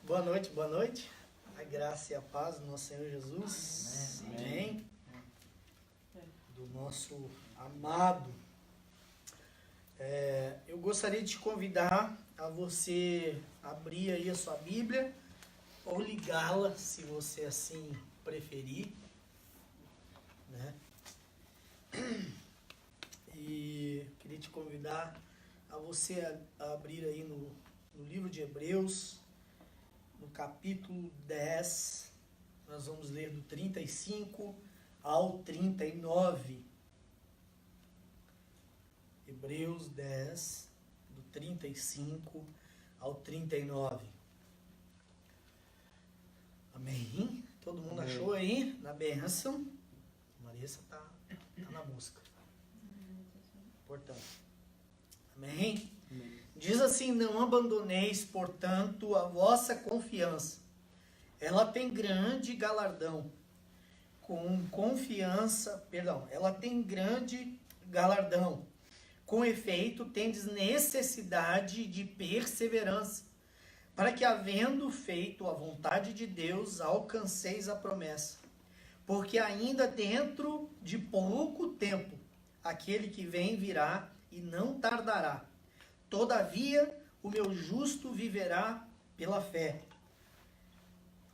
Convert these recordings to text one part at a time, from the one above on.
Boa noite, boa noite. A graça e a paz do nosso Senhor Jesus. Amém. Do nosso amado. Eu gostaria de te convidar a você abrir aí a sua Bíblia ou ligá-la, se você assim preferir, né? E queria te convidar a você abrir aí no livro de Hebreus, no capítulo 10, nós vamos ler do 35 ao 39. Hebreus 10, do 35 ao 39. Amém? Todo mundo achou aí? Na bênção? Marissa está na busca. Portanto. Amém? Diz assim: não abandoneis, portanto, a vossa confiança. Ela tem grande galardão. Ela tem grande galardão. Com efeito, tendes necessidade de perseverança, para que, havendo feito a vontade de Deus, alcanceis a promessa. Porque ainda dentro de pouco tempo, aquele que vem virá e não tardará. Todavia, o meu justo viverá pela fé.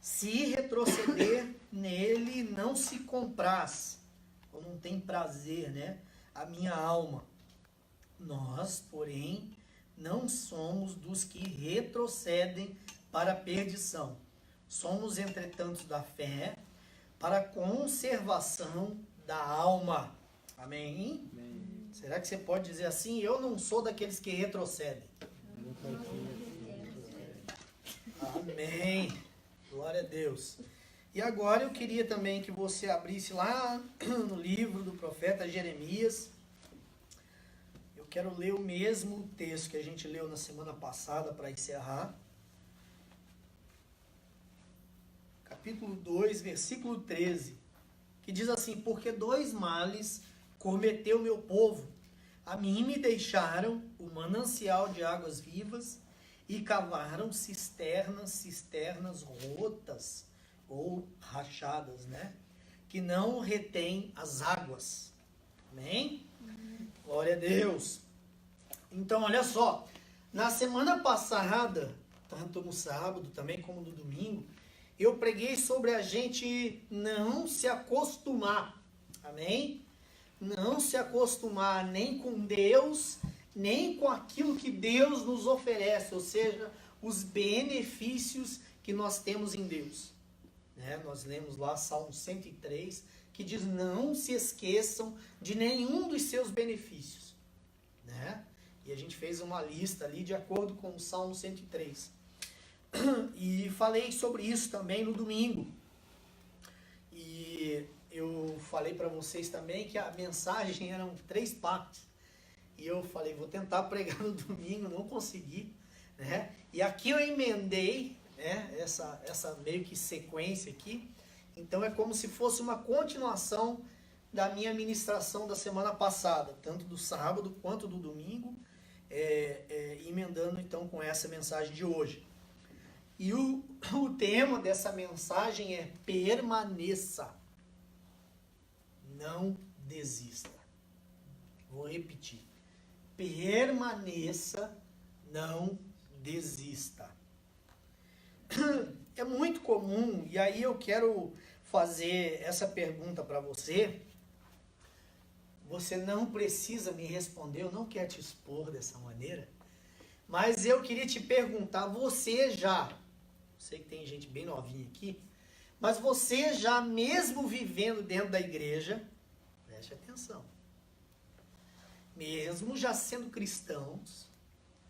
Se retroceder, nele não se compraz, ou não tem prazer, né? A minha alma. Nós, porém, não somos dos que retrocedem para a perdição. Somos, entretanto, da fé para a conservação da alma. Amém? Amém. Será que você pode dizer assim? Eu não sou daqueles que retrocedem. Amém. Glória a Deus. E agora eu queria também que você abrisse lá no livro do profeta Jeremias. Eu quero ler o mesmo texto que a gente leu na semana passada para encerrar. Capítulo 2, versículo 13. Que diz assim: porque dois males cometeu meu povo. A mim me deixaram o manancial de águas vivas e cavaram cisternas rotas ou rachadas, né? Que não retém as águas. Amém? Glória a Deus. Então, olha só. Na semana passada, tanto no sábado também como no domingo, eu preguei sobre a gente não se acostumar. Amém? Não se acostumar nem com Deus, nem com aquilo que Deus nos oferece, ou seja, os benefícios que nós temos em Deus. Né? Nós lemos lá Salmo 103, que diz: não se esqueçam de nenhum dos seus benefícios. Né? E a gente fez uma lista ali de acordo com o Salmo 103. E falei sobre isso também no domingo. E eu falei para vocês também que a mensagem eram 3 partes. E eu falei, vou tentar pregar no domingo, não consegui. Né? E aqui eu emendei, né, essa meio que sequência aqui. Então é como se fosse uma continuação da minha ministração da semana passada, tanto do sábado quanto do domingo, emendando então com essa mensagem de hoje. E o tema dessa mensagem é: permaneça, não desista. Vou repetir: permaneça, não desista. É muito comum, e aí eu quero fazer essa pergunta para você. Você não precisa me responder, eu não quero te expor dessa maneira, mas eu queria te perguntar, você já, sei que tem gente bem novinha aqui, mas você já, mesmo vivendo dentro da igreja, preste atenção, mesmo já sendo cristãos,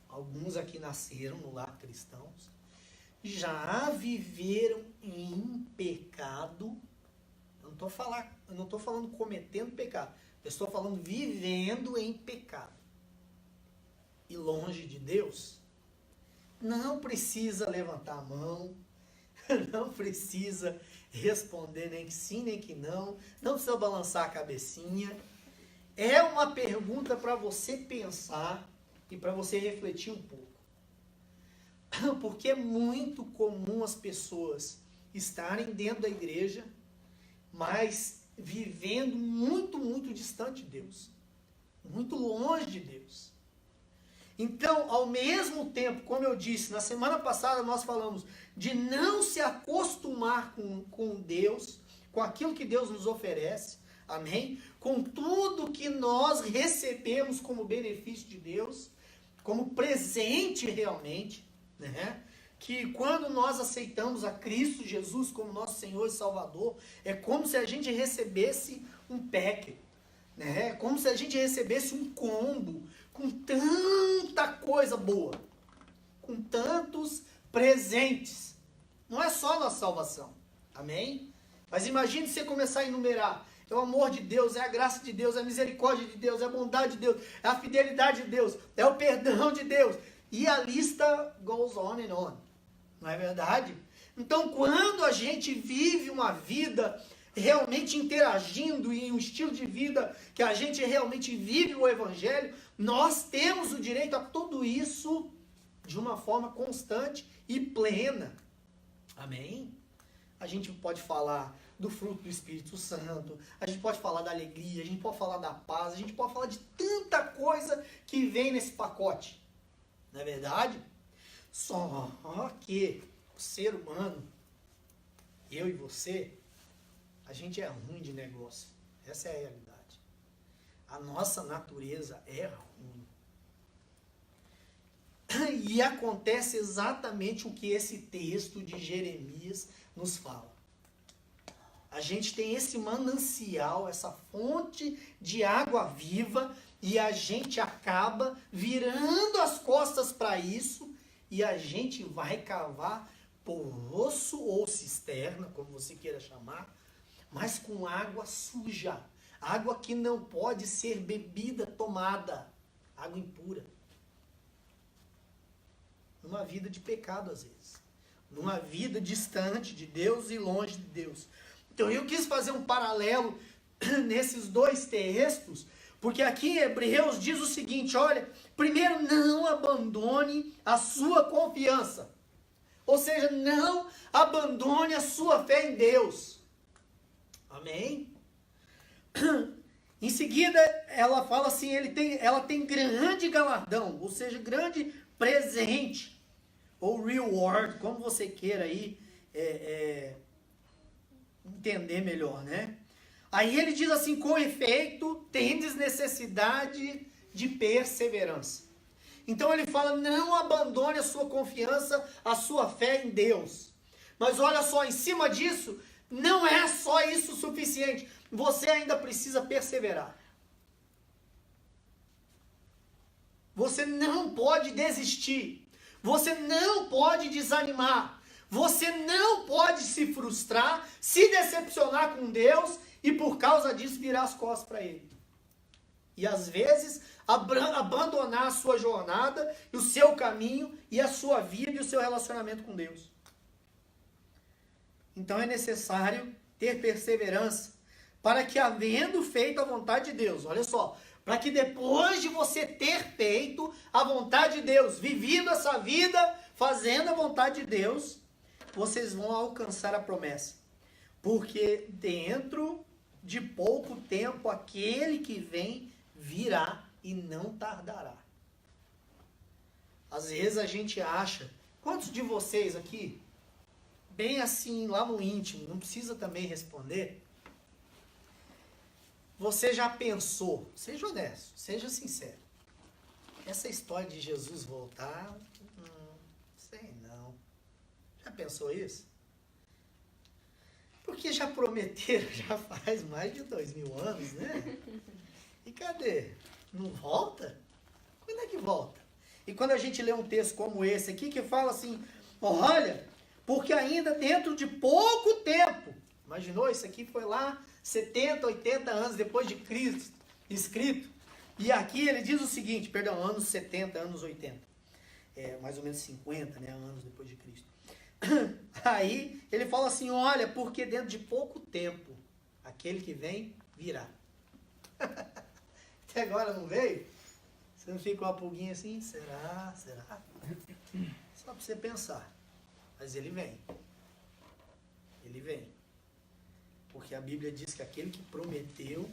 alguns aqui nasceram no lar cristãos, já viveram em pecado. Eu não estou falando cometendo pecado, eu estou falando vivendo em pecado. e longe de Deus, não precisa levantar a mão, não precisa responder nem que sim, nem que não precisa balançar a cabecinha. É uma pergunta para você pensar e para você refletir um pouco. Porque é muito comum as pessoas estarem dentro da igreja, mas vivendo muito, muito distante de Deus. Muito longe de Deus. Então, ao mesmo tempo, como eu disse, na semana passada nós falamos de não se acostumar com Deus, com aquilo que Deus nos oferece, amém? Com tudo que nós recebemos como benefício de Deus, como presente realmente, né? Que quando nós aceitamos a Cristo Jesus como nosso Senhor e Salvador, é como se a gente recebesse um pack, né? É como se a gente recebesse um combo com tanta coisa boa, com tantos presentes. Não é só a nossa salvação, amém? Mas imagine você começar a enumerar. É o amor de Deus, é a graça de Deus, é a misericórdia de Deus, é a bondade de Deus, é a fidelidade de Deus, é o perdão de Deus. E a lista goes on and on. Não é verdade? Então, quando a gente vive uma vida realmente interagindo em um estilo de vida que a gente realmente vive o Evangelho, nós temos o direito a tudo isso de uma forma constante e plena. Amém? A gente pode falar do fruto do Espírito Santo, a gente pode falar da alegria, a gente pode falar da paz, a gente pode falar de tanta coisa que vem nesse pacote. Não é verdade? Só que o ser humano, eu e você, a gente é ruim de negócio. Essa é a realidade. A nossa natureza é ruim. E acontece exatamente o que esse texto de Jeremias nos fala. A gente tem esse manancial, essa fonte de água viva, e a gente acaba virando as costas para isso, e a gente vai cavar poço ou cisterna, como você queira chamar, mas com água suja, água que não pode ser bebida, tomada, água impura. Numa vida de pecado às vezes, numa vida distante de Deus e longe de Deus. Então eu quis fazer um paralelo nesses dois textos, porque aqui em Hebreus diz o seguinte, olha, primeiro não abandone a sua confiança, ou seja, não abandone a sua fé em Deus. Amém? Em seguida, ela fala assim, ela tem grande galardão, ou seja, grande presente, ou reward, como você queira aí entender melhor, né? Aí ele diz assim, com efeito, tendes necessidade de perseverança. Então ele fala, não abandone a sua confiança, a sua fé em Deus. Mas olha só, em cima disso, não é só isso o suficiente. Você ainda precisa perseverar. Você não pode desistir. Você não pode desanimar. Você não pode se frustrar, se decepcionar com Deus e por causa disso virar as costas para Ele. E às vezes abandonar a sua jornada, o seu caminho e a sua vida e o seu relacionamento com Deus. Então é necessário ter perseverança para que, havendo feito a vontade de Deus, olha só, para que depois de você ter feito a vontade de Deus, vivido essa vida, fazendo a vontade de Deus, vocês vão alcançar a promessa. Porque dentro de pouco tempo, aquele que vem virá e não tardará. Às vezes a gente acha, quantos de vocês aqui, bem assim, lá no íntimo, não precisa também responder, você já pensou, seja honesto, seja sincero, essa história de Jesus voltar, sei não. Já pensou isso? Porque já prometeram, já faz mais de 2000 anos, né? E cadê? Não volta? Quando é que volta? E quando a gente lê um texto como esse aqui, que fala assim, olha, porque ainda dentro de pouco tempo, imaginou? Isso aqui foi lá 70, 80 anos depois de Cristo, escrito. E aqui ele diz o seguinte, perdão, anos 70, anos 80. Mais ou menos 50, né, anos depois de Cristo. Aí ele fala assim, olha, porque dentro de pouco tempo, aquele que vem, virá. Até agora não veio? Você não fica uma pulguinha assim? Será? Será? Só para você pensar. Mas ele vem. Ele vem. Porque a Bíblia diz que aquele que prometeu,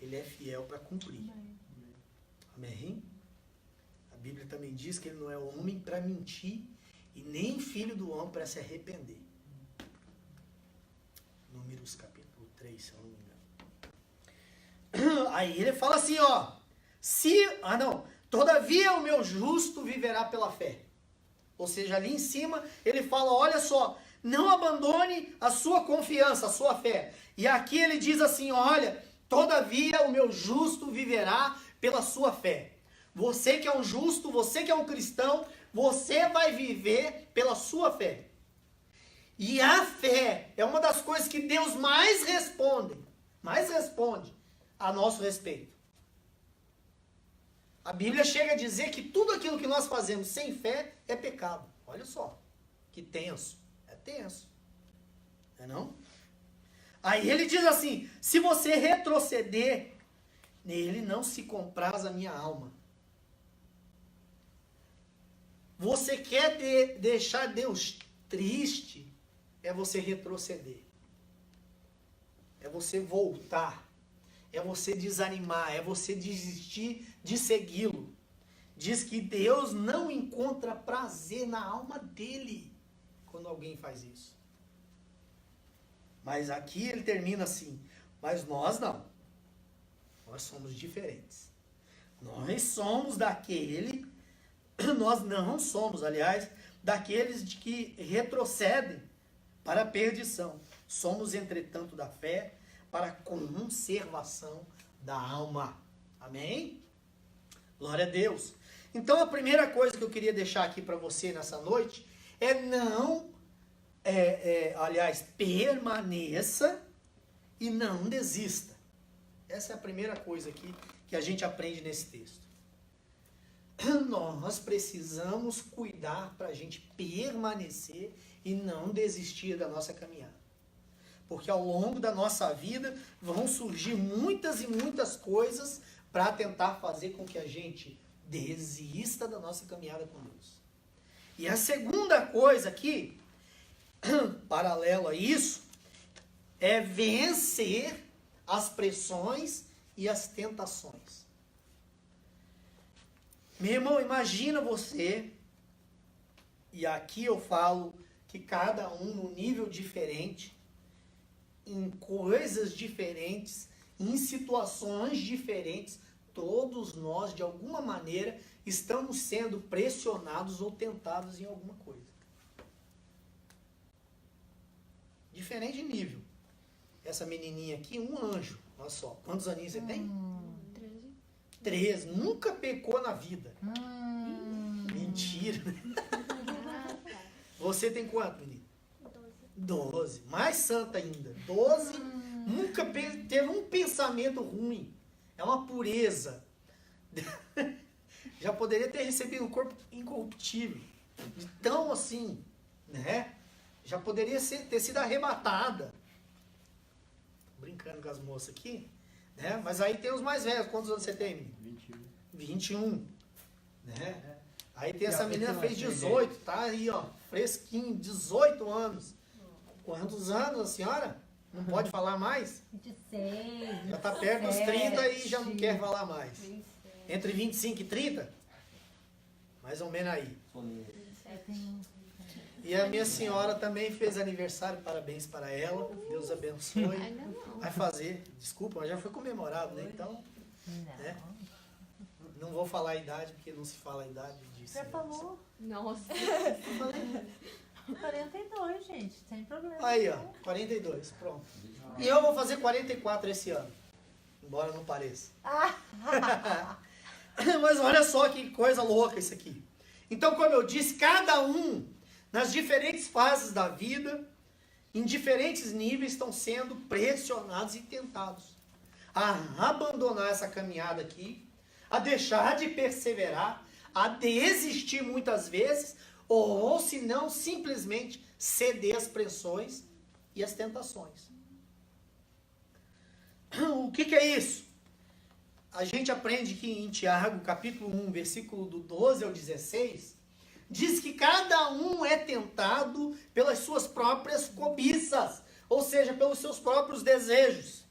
ele é fiel para cumprir. Amém? A Bíblia também diz que ele não é homem para mentir e nem filho do homem para se arrepender. Números capítulo 3, se eu não me engano. Aí ele fala assim, ó. Todavia o meu justo viverá pela fé. Ou seja, ali em cima ele fala, olha só, não abandone a sua confiança, a sua fé. E aqui ele diz assim, olha, todavia o meu justo viverá pela sua fé. Você que é um justo, você que é um cristão, você vai viver pela sua fé. E a fé é uma das coisas que Deus mais responde a nosso respeito. A Bíblia chega a dizer que tudo aquilo que nós fazemos sem fé é pecado. Olha só, que tenso. É tenso. Não é não? Aí ele diz assim, se você retroceder, nele não se compraz a minha alma. Você quer deixar Deus triste, é você retroceder. É você voltar. É você desanimar, é você desistir de segui-lo. Diz que Deus não encontra prazer na alma dele quando alguém faz isso. Mas aqui ele termina assim, mas nós não. Nós somos diferentes. Nós somos nós não somos, aliás, daqueles de que retrocedem para a perdição. Somos, entretanto, da fé para a conservação da alma. Amém? Glória a Deus. Então, a primeira coisa que eu queria deixar aqui para você nessa noite é permaneça e não desista. Essa é a primeira coisa aqui que a gente aprende nesse texto. Nós precisamos cuidar para a gente permanecer e não desistir da nossa caminhada. Porque ao longo da nossa vida vão surgir muitas e muitas coisas para tentar fazer com que a gente desista da nossa caminhada com Deus. E a segunda coisa aqui, paralelo a isso, é vencer as pressões e as tentações. Meu irmão, imagina você, e aqui eu falo que cada um num nível diferente, em coisas diferentes, em situações diferentes, todos nós, de alguma maneira, estamos sendo pressionados ou tentados em alguma coisa. Diferente de nível. Essa menininha aqui, um anjo. Olha só, quantos aninhos você tem? 13. Nunca pecou na vida. Mentira. Você tem quanto, menino? 12. Mais santa ainda. 12. Nunca teve um pensamento ruim. É uma pureza. Já poderia ter recebido um corpo incorruptível. De tão assim, né? Já poderia ter sido arrematada. Brincando com as moças aqui. Né? Mas aí tem os mais velhos. Quantos anos você tem, menino? 21. Né? Aí tem essa menina que fez 18. Tá aí, ó. Fresquinho. 18 anos. Quantos anos a senhora? Não pode falar mais? 26. Já está perto dos 30 e já não quer falar mais. 27. Entre 25 e 30? Mais ou menos aí. E a minha senhora também fez aniversário, parabéns para ela. Deus abençoe. Vai fazer, desculpa, mas já foi comemorado, né? Então, né? Não vou falar a idade, porque não se fala a idade disso. Já falou? Nossa. 42, gente, sem problema. Aí, ó, 42, pronto. E eu vou fazer 44 esse ano. Embora não pareça. Mas olha só que coisa louca isso aqui. Então, como eu disse, cada um, nas diferentes fases da vida, em diferentes níveis, estão sendo pressionados e tentados a abandonar essa caminhada aqui, a deixar de perseverar, a desistir muitas vezes, ou se não, simplesmente ceder às pressões e às tentações. O que é isso? A gente aprende que em Tiago, capítulo 1, versículo do 12 ao 16, diz que cada um é tentado pelas suas próprias cobiças, ou seja, pelos seus próprios desejos,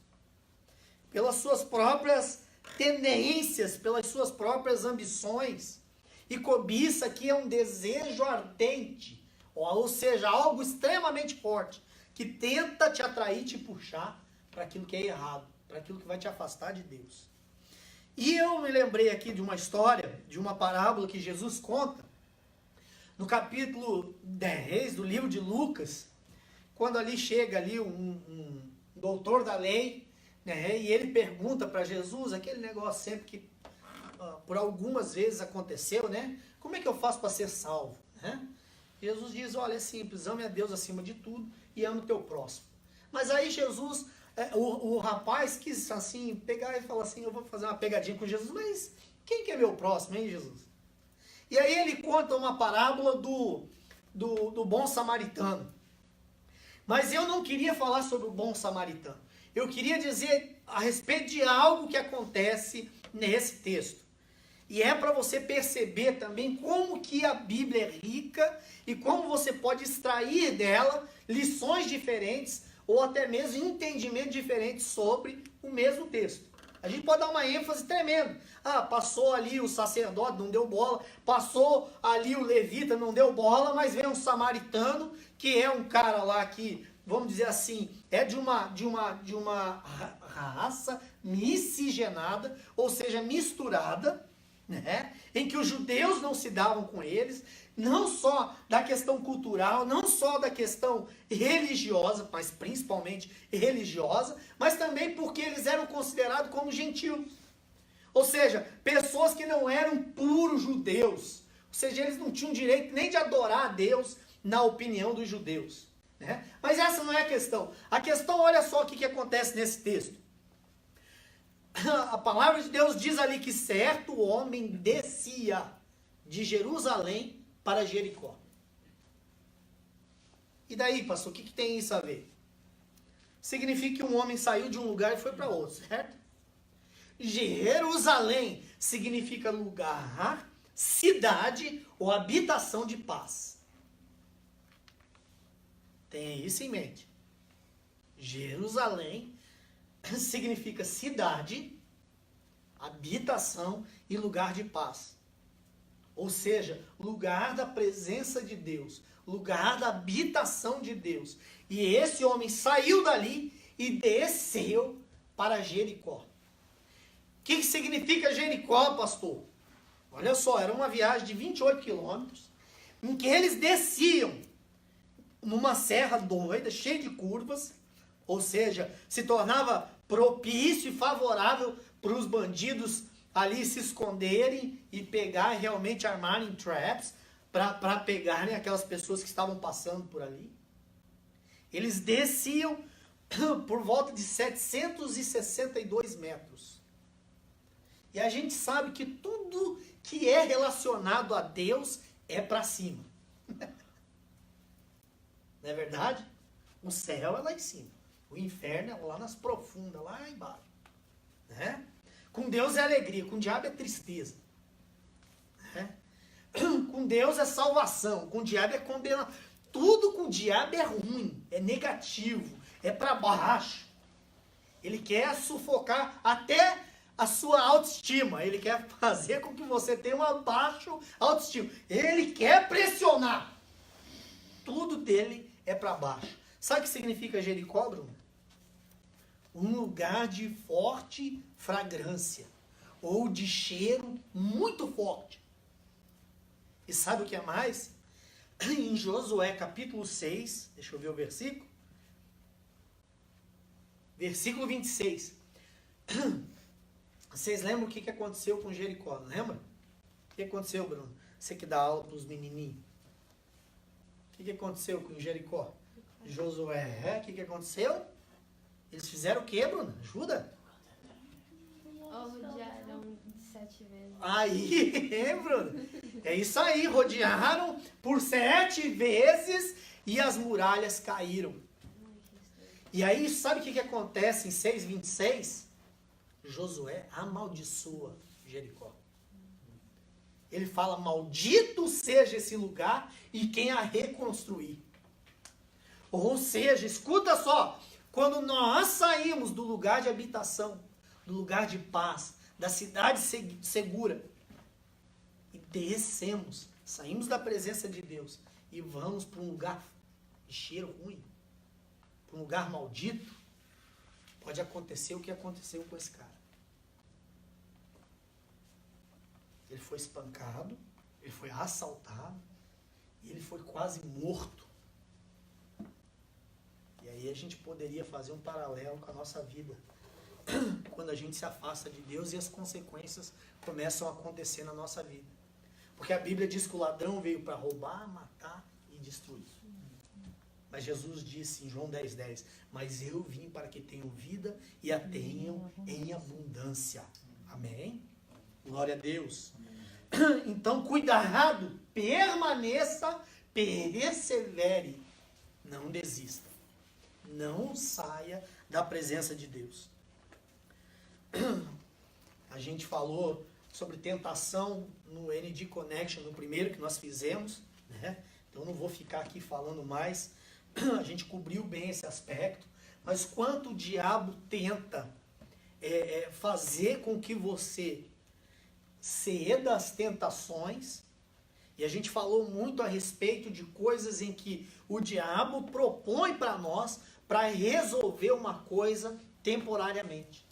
pelas suas próprias tendências, pelas suas próprias ambições. E cobiça aqui é um desejo ardente, ou seja, algo extremamente forte, que tenta te atrair, te puxar para aquilo que é errado, para aquilo que vai te afastar de Deus. E eu me lembrei aqui de uma história, de uma parábola que Jesus conta, no capítulo 10 do livro de Lucas, quando ali chega ali um doutor da lei, né, e ele pergunta para Jesus, aquele negócio sempre que por algumas vezes aconteceu, né? Como é que eu faço para ser salvo? Né? Jesus diz, olha, é simples, ame a Deus acima de tudo e ame o teu próximo. Mas aí Jesus, o rapaz quis assim, pegar e falar assim, eu vou fazer uma pegadinha com Jesus, mas quem que é meu próximo, hein, Jesus? E aí ele conta uma parábola do bom samaritano. Mas eu não queria falar sobre o bom samaritano. Eu queria dizer a respeito de algo que acontece nesse texto. E é para você perceber também como que a Bíblia é rica e como você pode extrair dela lições diferentes ou até mesmo entendimentos diferentes sobre o mesmo texto. A gente pode dar uma ênfase tremenda. Passou ali o sacerdote, não deu bola. Passou ali o levita, não deu bola. Mas vem um samaritano, que é um cara lá que, vamos dizer assim, é de uma raça miscigenada, ou seja, misturada, né? Em que os judeus não se davam com eles, não só da questão cultural, não só da questão religiosa, mas principalmente religiosa, mas também porque eles eram considerados como gentios. Ou seja, pessoas que não eram puros judeus. Ou seja, eles não tinham direito nem de adorar a Deus na opinião dos judeus. Né? Mas essa não é a questão. A questão, olha só o que acontece nesse texto. A palavra de Deus diz ali que certo homem descia de Jerusalém para Jericó. E daí, pastor, o que tem isso a ver? Significa que um homem saiu de um lugar e foi para outro, certo? Jerusalém significa lugar, cidade ou habitação de paz. Tenha isso em mente. Jerusalém significa cidade, habitação e lugar de paz. Ou seja, lugar da presença de Deus, lugar da habitação de Deus. E esse homem saiu dali e desceu para Jericó. O que significa Jericó, pastor? Olha só, era uma viagem de 28 quilômetros, em que eles desciam numa serra doida, cheia de curvas, ou seja, se tornava propício e favorável para os bandidos ali se esconderem e pegar e realmente armarem traps para pegarem aquelas pessoas que estavam passando por ali. Eles desciam por volta de 762 metros. E a gente sabe que tudo que é relacionado a Deus é para cima. Não é verdade? O céu é lá em cima. O inferno é lá nas profundas, lá embaixo. Né? Com Deus é alegria, com o diabo é tristeza. Né? Com Deus é salvação, com o diabo é condenação. Tudo com o diabo é ruim, é negativo, é para baixo. Ele quer sufocar até a sua autoestima. Ele quer fazer com que você tenha uma baixa autoestima. Ele quer pressionar. Tudo dele é para baixo. Sabe o que significa Jericó, Bruno? Um lugar de forte fragrância. Ou de cheiro muito forte. E sabe o que é mais? Em Josué capítulo 6, deixa eu ver o versículo. Versículo 26. Vocês lembram o que aconteceu com Jericó, lembra? O que aconteceu, Bruno? Você que dá aula para os menininhos. O que aconteceu com Jericó? Josué, o que aconteceu? Eles fizeram o quê, Bruno? Ajuda? Rodearam de 7 7 vezes. Aí, Bruno? É isso aí, rodearam por 7 vezes e as muralhas caíram. E aí, sabe o que acontece em 6:26? Josué amaldiçoa Jericó. Ele fala, maldito seja esse lugar e quem a reconstruir. Ou seja, escuta só, quando nós saímos do lugar de habitação, do lugar de paz, da cidade segura, e descemos, saímos da presença de Deus e vamos para um lugar de cheiro ruim, para um lugar maldito, pode acontecer o que aconteceu com esse cara. Ele foi espancado, ele foi assaltado, e ele foi quase morto. E aí a gente poderia fazer um paralelo com a nossa vida. Quando a gente se afasta de Deus e as consequências começam a acontecer na nossa vida. Porque a Bíblia diz que o ladrão veio para roubar, matar e destruir. Mas Jesus disse em João 10:10, mas eu vim para que tenham vida e a tenham em abundância. Amém? Glória a Deus. Então, cuidado, permaneça, persevere, não desista. Não saia da presença de Deus. A gente falou sobre tentação no ND Connection, no primeiro que nós fizemos, né? Então não vou ficar aqui falando mais. A gente cobriu bem esse aspecto. Mas quanto o diabo tenta fazer com que você ceda às tentações, e a gente falou muito a respeito de coisas em que o diabo propõe para nós para resolver uma coisa temporariamente,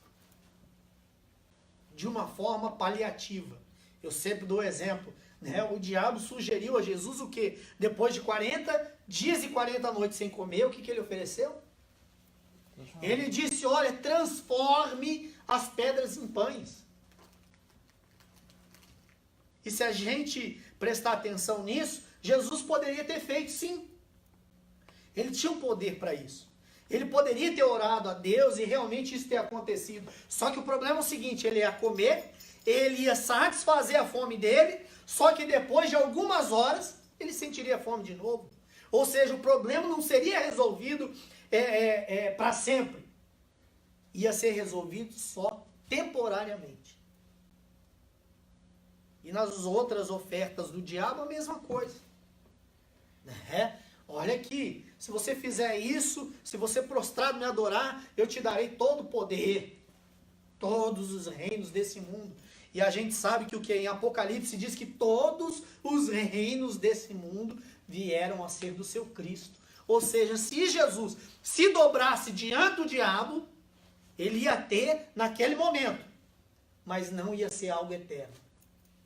de uma forma paliativa. Eu sempre dou exemplo, né? O diabo sugeriu a Jesus o quê? Depois de 40 dias e 40 noites sem comer, o que ele ofereceu? Ele disse, olha, transforme as pedras em pães. E se a gente prestar atenção nisso, Jesus poderia ter feito sim. Ele tinha um poder para isso. Ele poderia ter orado a Deus e realmente isso ter acontecido. Só que o problema é o seguinte, ele ia comer, ele ia satisfazer a fome dele, só que depois de algumas horas, ele sentiria fome de novo. Ou seja, o problema não seria resolvido para sempre. Ia ser resolvido só temporariamente. E nas outras ofertas do diabo, a mesma coisa. Né? Olha aqui, se você fizer isso, se você prostrado me adorar, eu te darei todo o poder, todos os reinos desse mundo. E a gente sabe que o que em Apocalipse diz que todos os reinos desse mundo vieram a ser do seu Cristo. Ou seja, se Jesus se dobrasse diante do diabo, ele ia ter naquele momento, mas não ia ser algo eterno.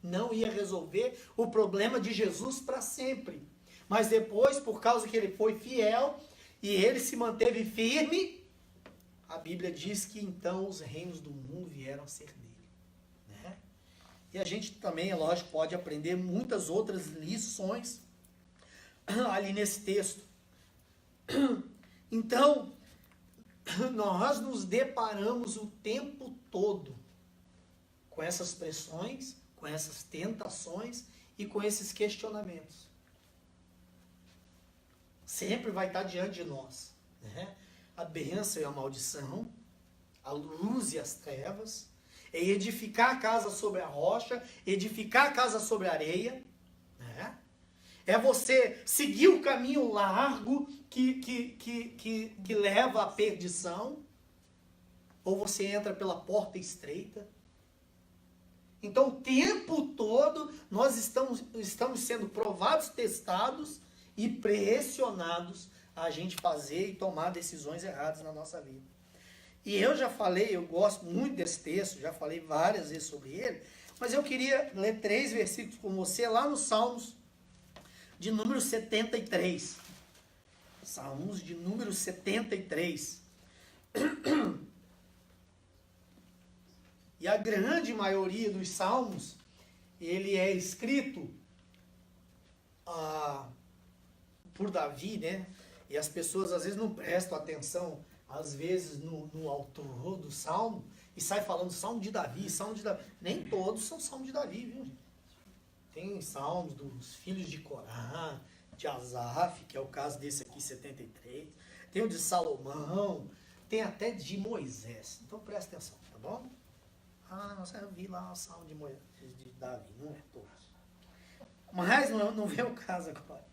Não ia resolver o problema de Jesus para sempre. Mas depois, por causa que ele foi fiel e ele se manteve firme, a Bíblia diz que então os reinos do mundo vieram a ser dele. Né? E a gente também, é lógico, pode aprender muitas outras lições ali nesse texto. Então, nós nos deparamos o tempo todo com essas pressões, com essas tentações e com esses questionamentos. Sempre vai estar diante de nós, né? A bênção e a maldição, a luz e as trevas, é edificar a casa sobre a rocha, edificar a casa sobre a areia, né? É você seguir o caminho largo que leva à perdição, ou você entra pela porta estreita. Então, o tempo todo, nós estamos sendo provados, testados e pressionados a gente fazer e tomar decisões erradas na nossa vida. E eu já falei, eu gosto muito desse texto, já falei várias vezes sobre ele, mas eu queria ler 3 versículos com você lá nos Salmos de número 73. Salmos de número 73. E a grande maioria dos salmos, ele é escrito por Davi, né? E as pessoas às vezes não prestam atenção, às vezes, no autor do salmo, e sai falando Salmo de Davi, Salmo de Davi. Nem todos são Salmo de Davi, viu, gente? Tem salmos dos filhos de Corá, de Asaf, que é o caso desse aqui, 73. Tem o de Salomão, tem até de Moisés. Então presta atenção, tá bom? Ah, nossa, eu vi lá o salmo de Moisés, de Davi, não é todos. Mas não vem o caso agora.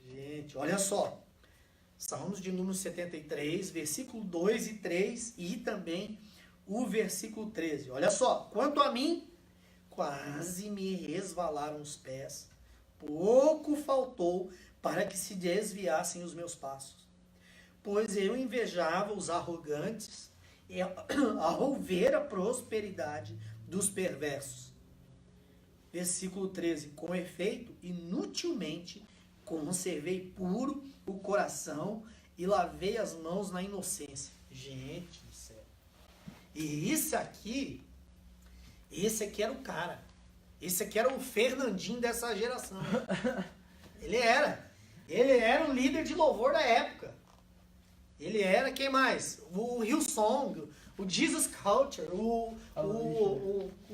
Gente, olha só. Salmos de número 73, versículo 2 e 3 e também o versículo 13. Olha só. Quanto a mim, quase me resvalaram os pés. Pouco faltou para que se desviassem os meus passos. Pois eu invejava os arrogantes ao ver a prosperidade dos perversos. Versículo 13. Com efeito, inutilmente conservei puro o coração e lavei as mãos na inocência. Gente do céu. E esse aqui era o cara. Esse aqui era o Fernandinho dessa geração. Ele era o líder de louvor da época. Ele era, quem mais? O Hillsong, o Jesus Culture, o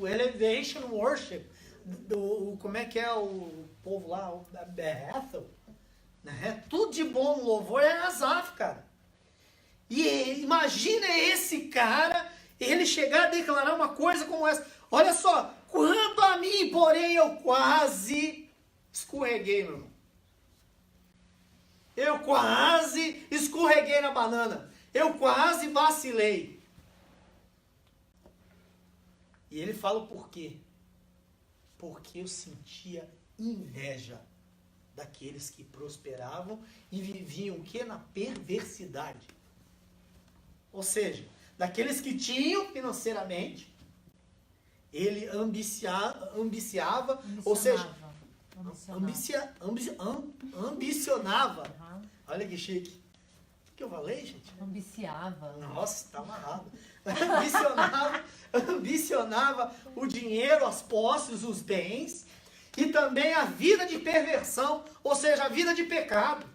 Elevation Worship, como é que é o povo lá? O Bethel. Né? Tudo de bom no louvor é Asaf, cara. E imagina esse cara, ele chegar a declarar uma coisa como essa. Olha só, quanto a mim, porém, eu quase escorreguei, meu irmão. Eu quase escorreguei na banana. Eu quase vacilei. E ele fala o porquê. Porque eu sentia inveja daqueles que prosperavam e viviam o quê? Na perversidade. Ou seja, daqueles que tinham financeiramente, ele ambicionava, ou seja, ambicionava. Uhum. Olha que chique. O que eu falei, gente? Ambiciava. Nossa, tá amarrado. Ambicionava o dinheiro, as posses, os bens, e também a vida de perversão, ou seja, a vida de pecado.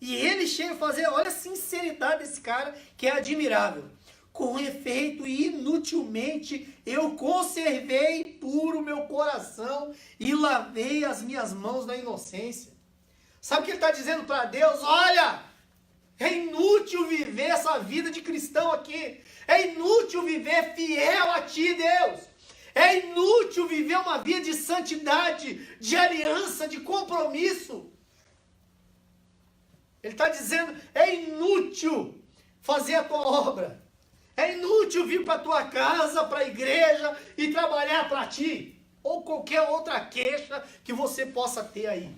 E ele chega a fazer, olha a sinceridade desse cara, que é admirável. Com efeito, inutilmente, eu conservei puro meu coração e lavei as minhas mãos na inocência. Sabe o que ele está dizendo para Deus? Olha, é inútil viver essa vida de cristão aqui. É inútil viver fiel a ti, Deus. É inútil viver uma vida de santidade, de aliança, de compromisso. Ele está dizendo, é inútil fazer a tua obra. É inútil vir para a tua casa, para a igreja e trabalhar para ti. Ou qualquer outra queixa que você possa ter aí.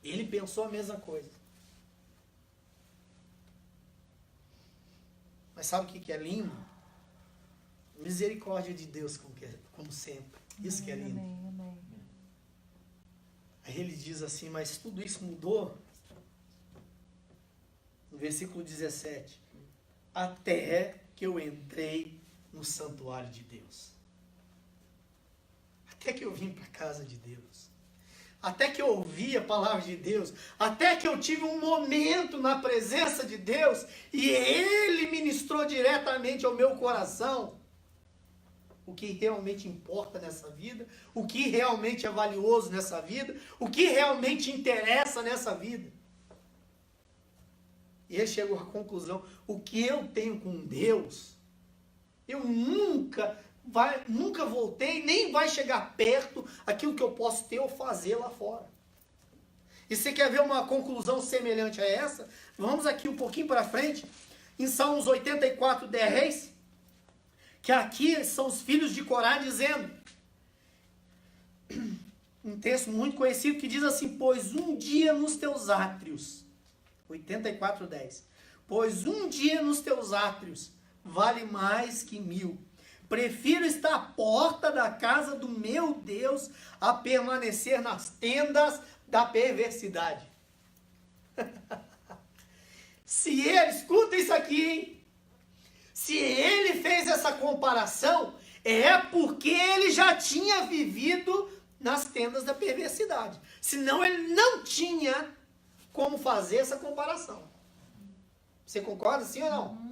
Ele pensou a mesma coisa. Mas sabe o que é lindo? Misericórdia de Deus, como sempre. Isso que é lindo. Amém, amém. Aí ele diz assim, mas tudo isso mudou? No versículo 17. Até que eu entrei no santuário de Deus. Até que eu vim para a casa de Deus. Até que eu ouvi a palavra de Deus. Até que eu tive um momento na presença de Deus. E Ele ministrou diretamente ao meu coração. O que realmente importa nessa vida. O que realmente é valioso nessa vida. O que realmente interessa nessa vida. E ele chegou à conclusão, o que eu tenho com Deus, eu nunca voltei, nem vai chegar perto aquilo que eu posso ter ou fazer lá fora. E você quer ver uma conclusão semelhante a essa? Vamos aqui um pouquinho para frente, em Salmos 84, 10, que aqui são os filhos de Corá dizendo, um texto muito conhecido que diz assim, pois um dia nos teus átrios, 84:10. Pois um dia nos teus átrios vale mais que 1000. Prefiro estar à porta da casa do meu Deus a permanecer nas tendas da perversidade. Se ele, escuta isso aqui, hein? Se ele fez essa comparação, é porque ele já tinha vivido nas tendas da perversidade. Senão ele não tinha como fazer essa comparação. Você concorda sim ou não?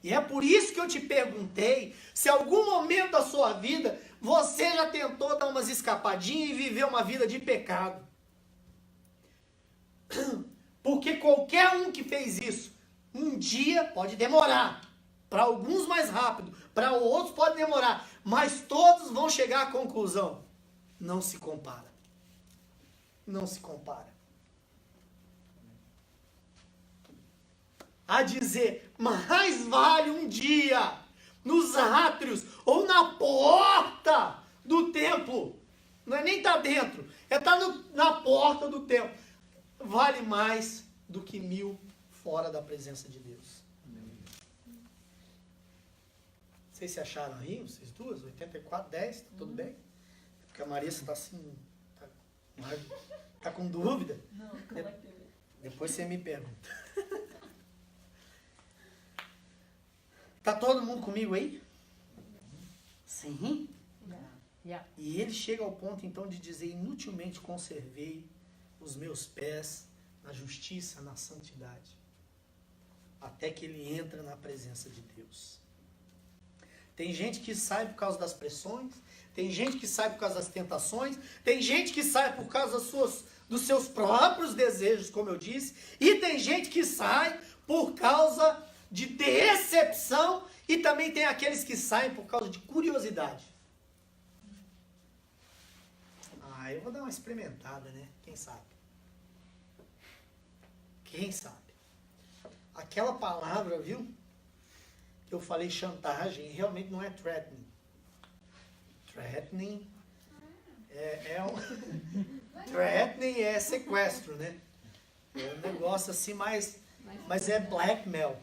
E é por isso que eu te perguntei se algum momento da sua vida você já tentou dar umas escapadinhas e viver uma vida de pecado. Porque qualquer um que fez isso, um dia pode demorar. Para alguns mais rápido, para outros pode demorar. Mas todos vão chegar à conclusão. Não se compara. Não se compara. A dizer, mais vale um dia nos átrios ou na porta do templo. Não é nem estar dentro, é estar na porta do templo. Vale mais do que 1000 fora da presença de Deus. Vocês se acharam aí, vocês duas? 84, 10, tá tudo bem? Porque a Marissa está assim, tá com dúvida. Não, como é que é? Depois você me pergunta. Tá todo mundo comigo aí? Sim. Yeah. E ele chega ao ponto então de dizer, inutilmente conservei os meus pés na justiça, na santidade. Até que ele entra na presença de Deus. Tem gente que sai por causa das pressões, tem gente que sai por causa das tentações, tem gente que sai por causa dos seus próprios desejos, como eu disse, e tem gente que sai por causa de decepção, e também tem aqueles que saem por causa de curiosidade. Eu vou dar uma experimentada, né? Quem sabe? Quem sabe? Aquela palavra, viu? Que eu falei chantagem, realmente não é threatening. Threatening threatening é sequestro, né? É um negócio assim, mas é blackmail.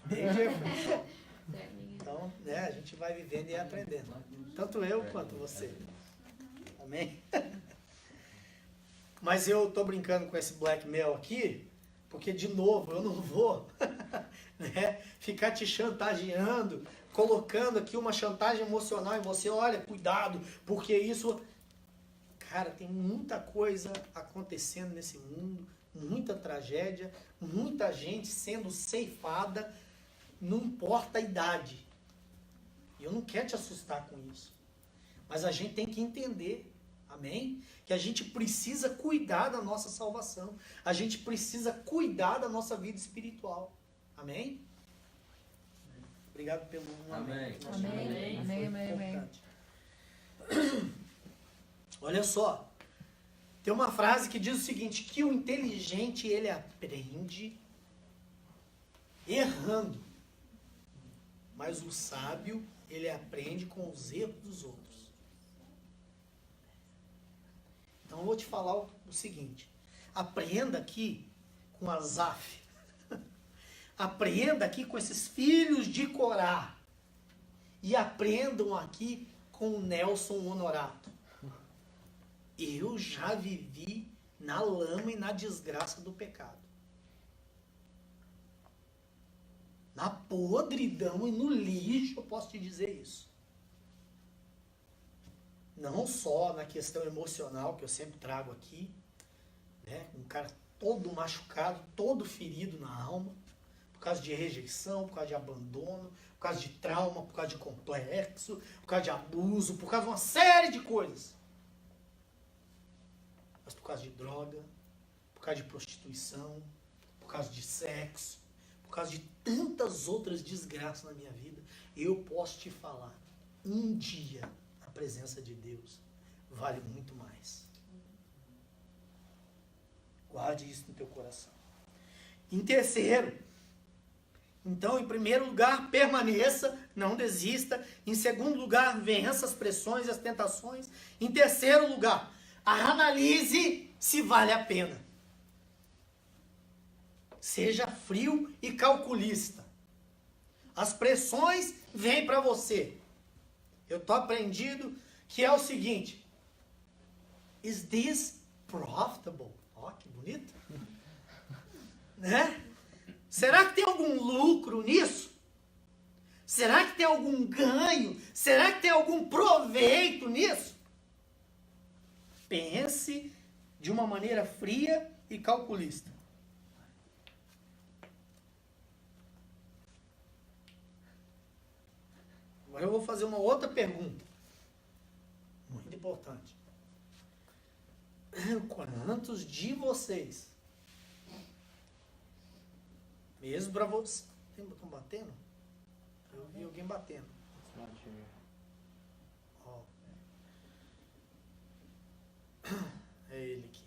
Big difference. Então, né, a gente vai vivendo e aprendendo. Tanto eu quanto você. Amém? Mas eu tô brincando com esse blackmail aqui, porque, de novo, eu não vou né, ficar te chantageando, colocando aqui uma chantagem emocional em você. Olha, cuidado, porque isso... Cara, tem muita coisa acontecendo nesse mundo, muita tragédia, muita gente sendo ceifada, não importa a idade. E eu não quero te assustar com isso. Mas a gente tem que entender, amém? Que a gente precisa cuidar da nossa salvação. A gente precisa cuidar da nossa vida espiritual. Amém? Obrigado pelo amém. Amém. Amém, amém, amém. Olha só. Tem uma frase que diz o seguinte, que o inteligente, ele aprende errando. Mas o sábio, ele aprende com os erros dos outros. Então eu vou te falar o seguinte. Aprenda aqui com Asaf. Aprenda aqui com esses filhos de Corá. E aprendam aqui com o Nelson Honorato. Eu já vivi na lama e na desgraça do pecado. Na podridão e no lixo, eu posso te dizer isso. Não só na questão emocional, que eu sempre trago aqui, né? Um cara todo machucado, todo ferido na alma, por causa de rejeição, por causa de abandono, por causa de trauma, por causa de complexo, por causa de abuso, por causa de uma série de coisas. Mas por causa de droga, por causa de prostituição, por causa de sexo, por causa de tantas outras desgraças na minha vida, eu posso te falar, um dia a presença de Deus vale muito mais. Guarde isso no teu coração. Em terceiro, então, em primeiro lugar, permaneça, não desista. Em segundo lugar, vença as pressões e as tentações. Em terceiro lugar, analise se vale a pena. Seja frio e calculista. As pressões vêm para você. Eu estou aprendido que é o seguinte. Is this profitable? Ó, que bonito. Né? Será que tem algum lucro nisso? Será que tem algum ganho? Será que tem algum proveito nisso? Pense de uma maneira fria e calculista. Agora eu vou fazer uma outra pergunta. Muito importante. Quantos de vocês, mesmo para você... Estão batendo? Eu vi alguém batendo. Ó. É ele aqui.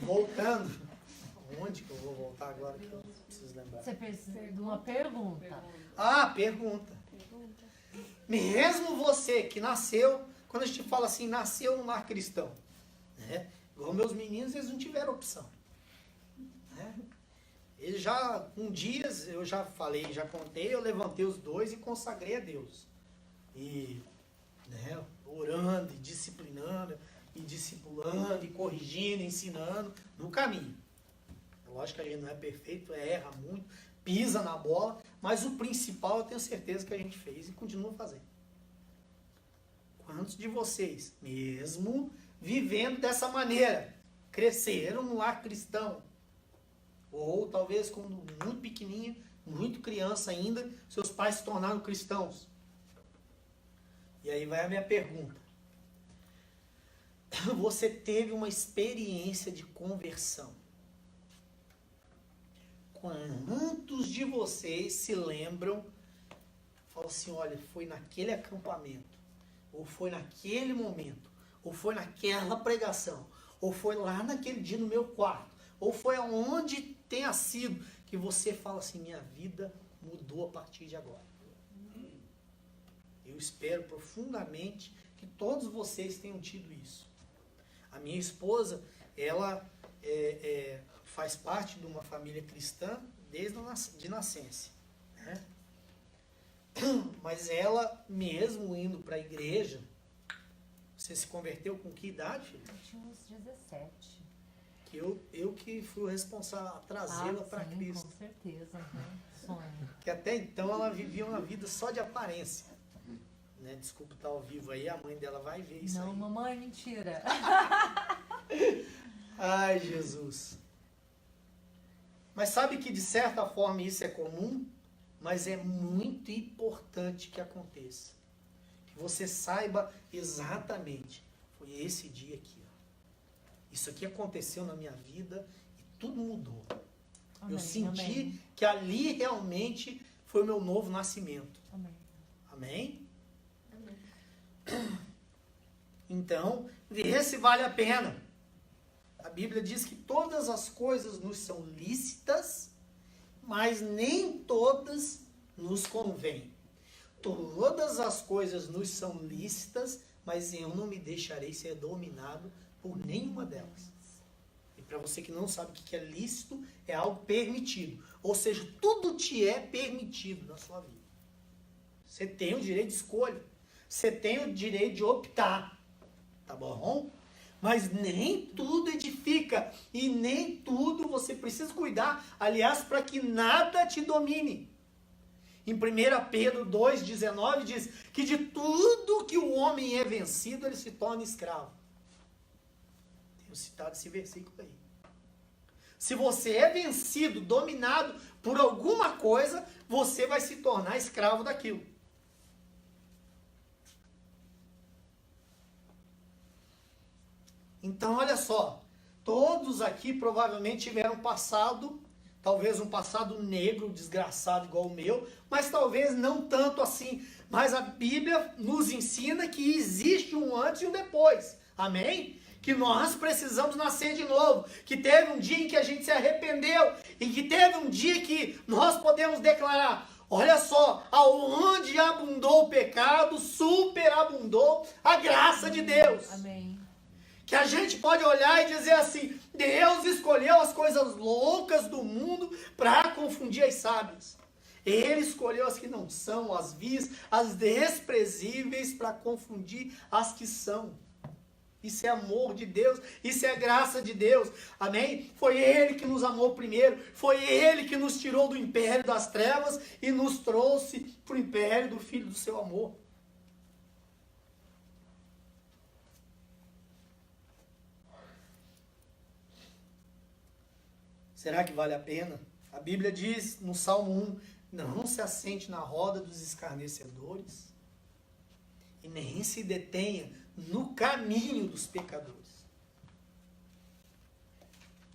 Voltando. Onde que eu vou voltar agora que eu preciso lembrar? Você precisa de uma pergunta. Pergunta. Mesmo você que nasceu, quando a gente fala assim, nasceu no lar cristão, né? Igual meus meninos, eles não tiveram opção. Né? Eles já, eu já falei, já contei, eu levantei os dois e consagrei a Deus. E, né, orando, e disciplinando, e discipulando, e corrigindo, ensinando, no caminho. Lógico que a gente não é perfeito, erra muito, pisa na bola, mas o principal eu tenho certeza que a gente fez e continua fazendo. Quantos de vocês, mesmo vivendo dessa maneira, cresceram no lar cristão? Ou talvez quando muito pequenininha, muito criança ainda, seus pais se tornaram cristãos? E aí vai a minha pergunta. Você teve uma experiência de conversão? Quantos de vocês se lembram, falam assim, olha, foi naquele acampamento, ou foi naquele momento, ou foi naquela pregação, ou foi lá naquele dia no meu quarto, ou foi aonde tenha sido, que você fala assim, minha vida mudou a partir de agora. Eu espero profundamente que todos vocês tenham tido isso. A minha esposa, ela faz parte de uma família cristã desde de nascença, né? Mas ela, mesmo indo para a igreja, você se converteu com que idade, filho? Eu tinha uns 17. Que eu que fui o responsável a trazê-la para Cristo. Com certeza, né? Sonho. Que até então ela vivia uma vida só de aparência. Né? Desculpa estar ao vivo aí, a mãe dela vai ver isso. Não, aí. mamãe, mentira. Ai, Jesus. Mas sabe que de certa forma isso é comum, mas é muito importante que aconteça. Que você saiba exatamente, foi esse dia aqui. Ó. Isso aqui aconteceu na minha vida e tudo mudou. Amém, eu senti amém. que ali realmente foi o meu novo nascimento. Amém. Amém? Amém. Então, vê se vale a pena. A Bíblia diz que todas as coisas nos são lícitas, mas nem todas nos convêm. Todas as coisas nos são lícitas, mas eu não me deixarei ser dominado por nenhuma delas. E para você que não sabe o que é lícito, é algo permitido. Ou seja, tudo te é permitido na sua vida. Você tem o direito de escolha. Você tem o direito de optar. Tá bom? Mas nem tudo edifica e nem tudo você precisa cuidar, aliás, para que nada te domine. Em 1 Pedro 2,19 diz que de tudo que o homem é vencido, ele se torna escravo. Tenho citado esse versículo aí. Se você é vencido, dominado por alguma coisa, você vai se tornar escravo daquilo. Então, olha só, todos aqui provavelmente tiveram um passado, talvez um passado negro, desgraçado igual o meu, mas talvez não tanto assim. Mas a Bíblia nos ensina que existe um antes e um depois. Amém? Que nós precisamos nascer de novo, que teve um dia em que a gente se arrependeu e que teve um dia que nós podemos declarar, olha só, aonde abundou o pecado, superabundou a graça de Deus. Amém. Que a gente pode olhar e dizer assim, Deus escolheu as coisas loucas do mundo para confundir as sábias. Ele escolheu as que não são, as vis, as desprezíveis para confundir as que são. Isso é amor de Deus, isso é graça de Deus, amém? Foi Ele que nos amou primeiro, foi Ele que nos tirou do império das trevas e nos trouxe para o império do Filho do seu amor. Será que vale a pena A Bíblia diz no Salmo 1, não se assente na roda dos escarnecedores e nem se detenha no caminho dos pecadores.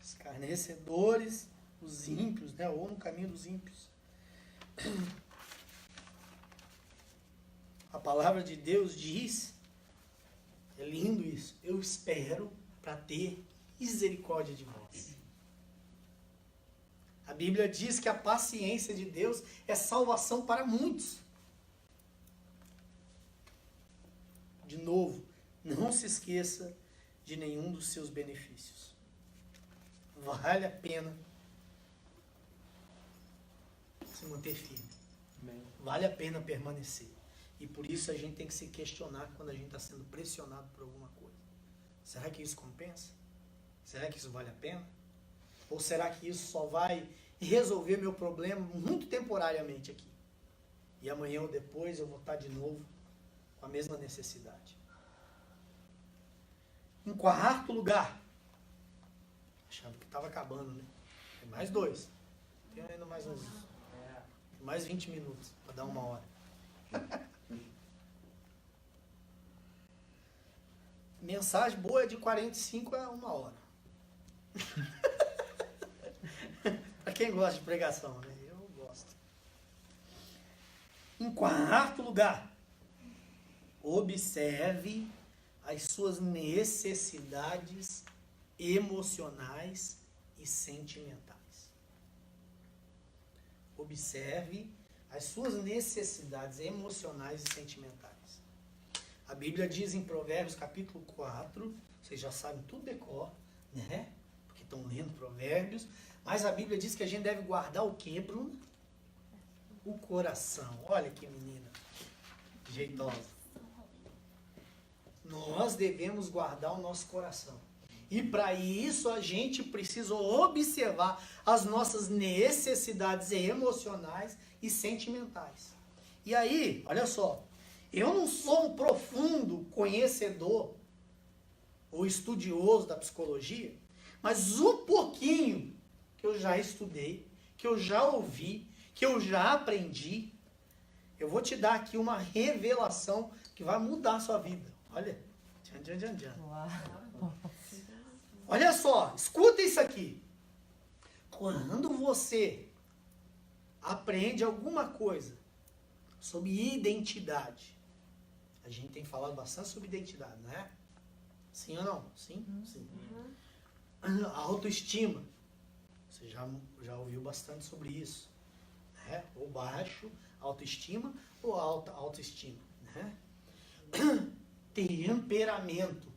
Escarnecedores, os ímpios, né? Ou no caminho dos ímpios. A palavra de Deus diz, é lindo isso, eu espero para ter misericórdia de vós. A Bíblia diz que a paciência de Deus é salvação para muitos. De novo, não se esqueça de nenhum dos seus benefícios. Vale a pena se manter firme. Amém. Vale a pena permanecer. E por isso a gente tem que se questionar quando a gente está sendo pressionado por alguma coisa. Será que isso compensa? Será que isso vale a pena? Ou será que isso só vai resolver meu problema muito temporariamente aqui? E amanhã ou depois eu vou estar de novo com a mesma necessidade. Em quarto lugar, achava que estava acabando, né? Tem mais 2. Tem ainda mais uns. Mais 20 minutos para dar 1 hora. Mensagem boa é de 45 a 1 hora. Para quem gosta de pregação, né? Eu gosto. Em quarto lugar, observe as suas necessidades emocionais e sentimentais. Observe as suas necessidades emocionais e sentimentais. A Bíblia diz em Provérbios capítulo 4, vocês já sabem tudo de cor, né? Porque estão lendo Provérbios, mas a Bíblia diz que a gente deve guardar o quê, Bruno? O coração. Olha que menina jeitosa. Nós devemos guardar o nosso coração. E para isso a gente precisa observar as nossas necessidades emocionais e sentimentais. E aí, olha só, eu não sou um profundo conhecedor ou estudioso da psicologia, mas o pouquinho que eu já estudei, que eu já ouvi, que eu já aprendi, eu vou te dar aqui uma revelação que vai mudar a sua vida. Olha, tchan, tchan, tchan. Uau. Olha só, escuta isso aqui. Quando você aprende alguma coisa sobre identidade, a gente tem falado bastante sobre identidade, não é? Sim ou não? Sim? Sim. A autoestima, você já ouviu bastante sobre isso, né? Ou baixo autoestima ou alta autoestima, né? Temperamento.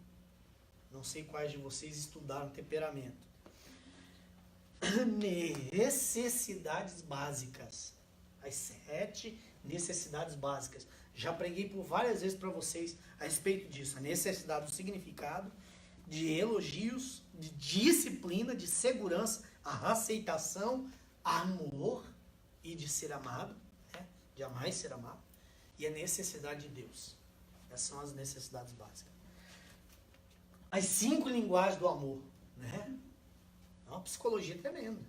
Não sei quais de vocês estudaram temperamento. Necessidades básicas. As 7 necessidades básicas. Já preguei por várias vezes para vocês a respeito disso. A necessidade do significado, de elogios, de disciplina, de segurança, a aceitação, amor e de ser amado, né? De amar e ser amado. E a necessidade de Deus. Essas são as necessidades básicas. As 5 linguagens do amor, né? É uma psicologia tremenda,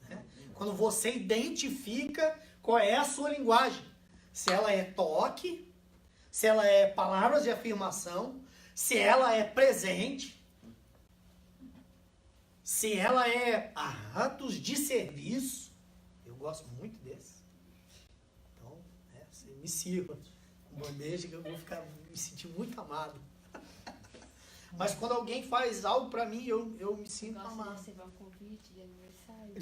né? Quando você identifica qual é a sua linguagem, se ela é toque, se ela é palavras de afirmação, se ela é presente, se ela é atos de serviço. Eu gosto muito desse. Então, você me sirva com bandeja que eu vou me sentir muito amado. Mas quando alguém faz algo pra mim, eu me sinto Gosto de amado. receber um convite de aniversário.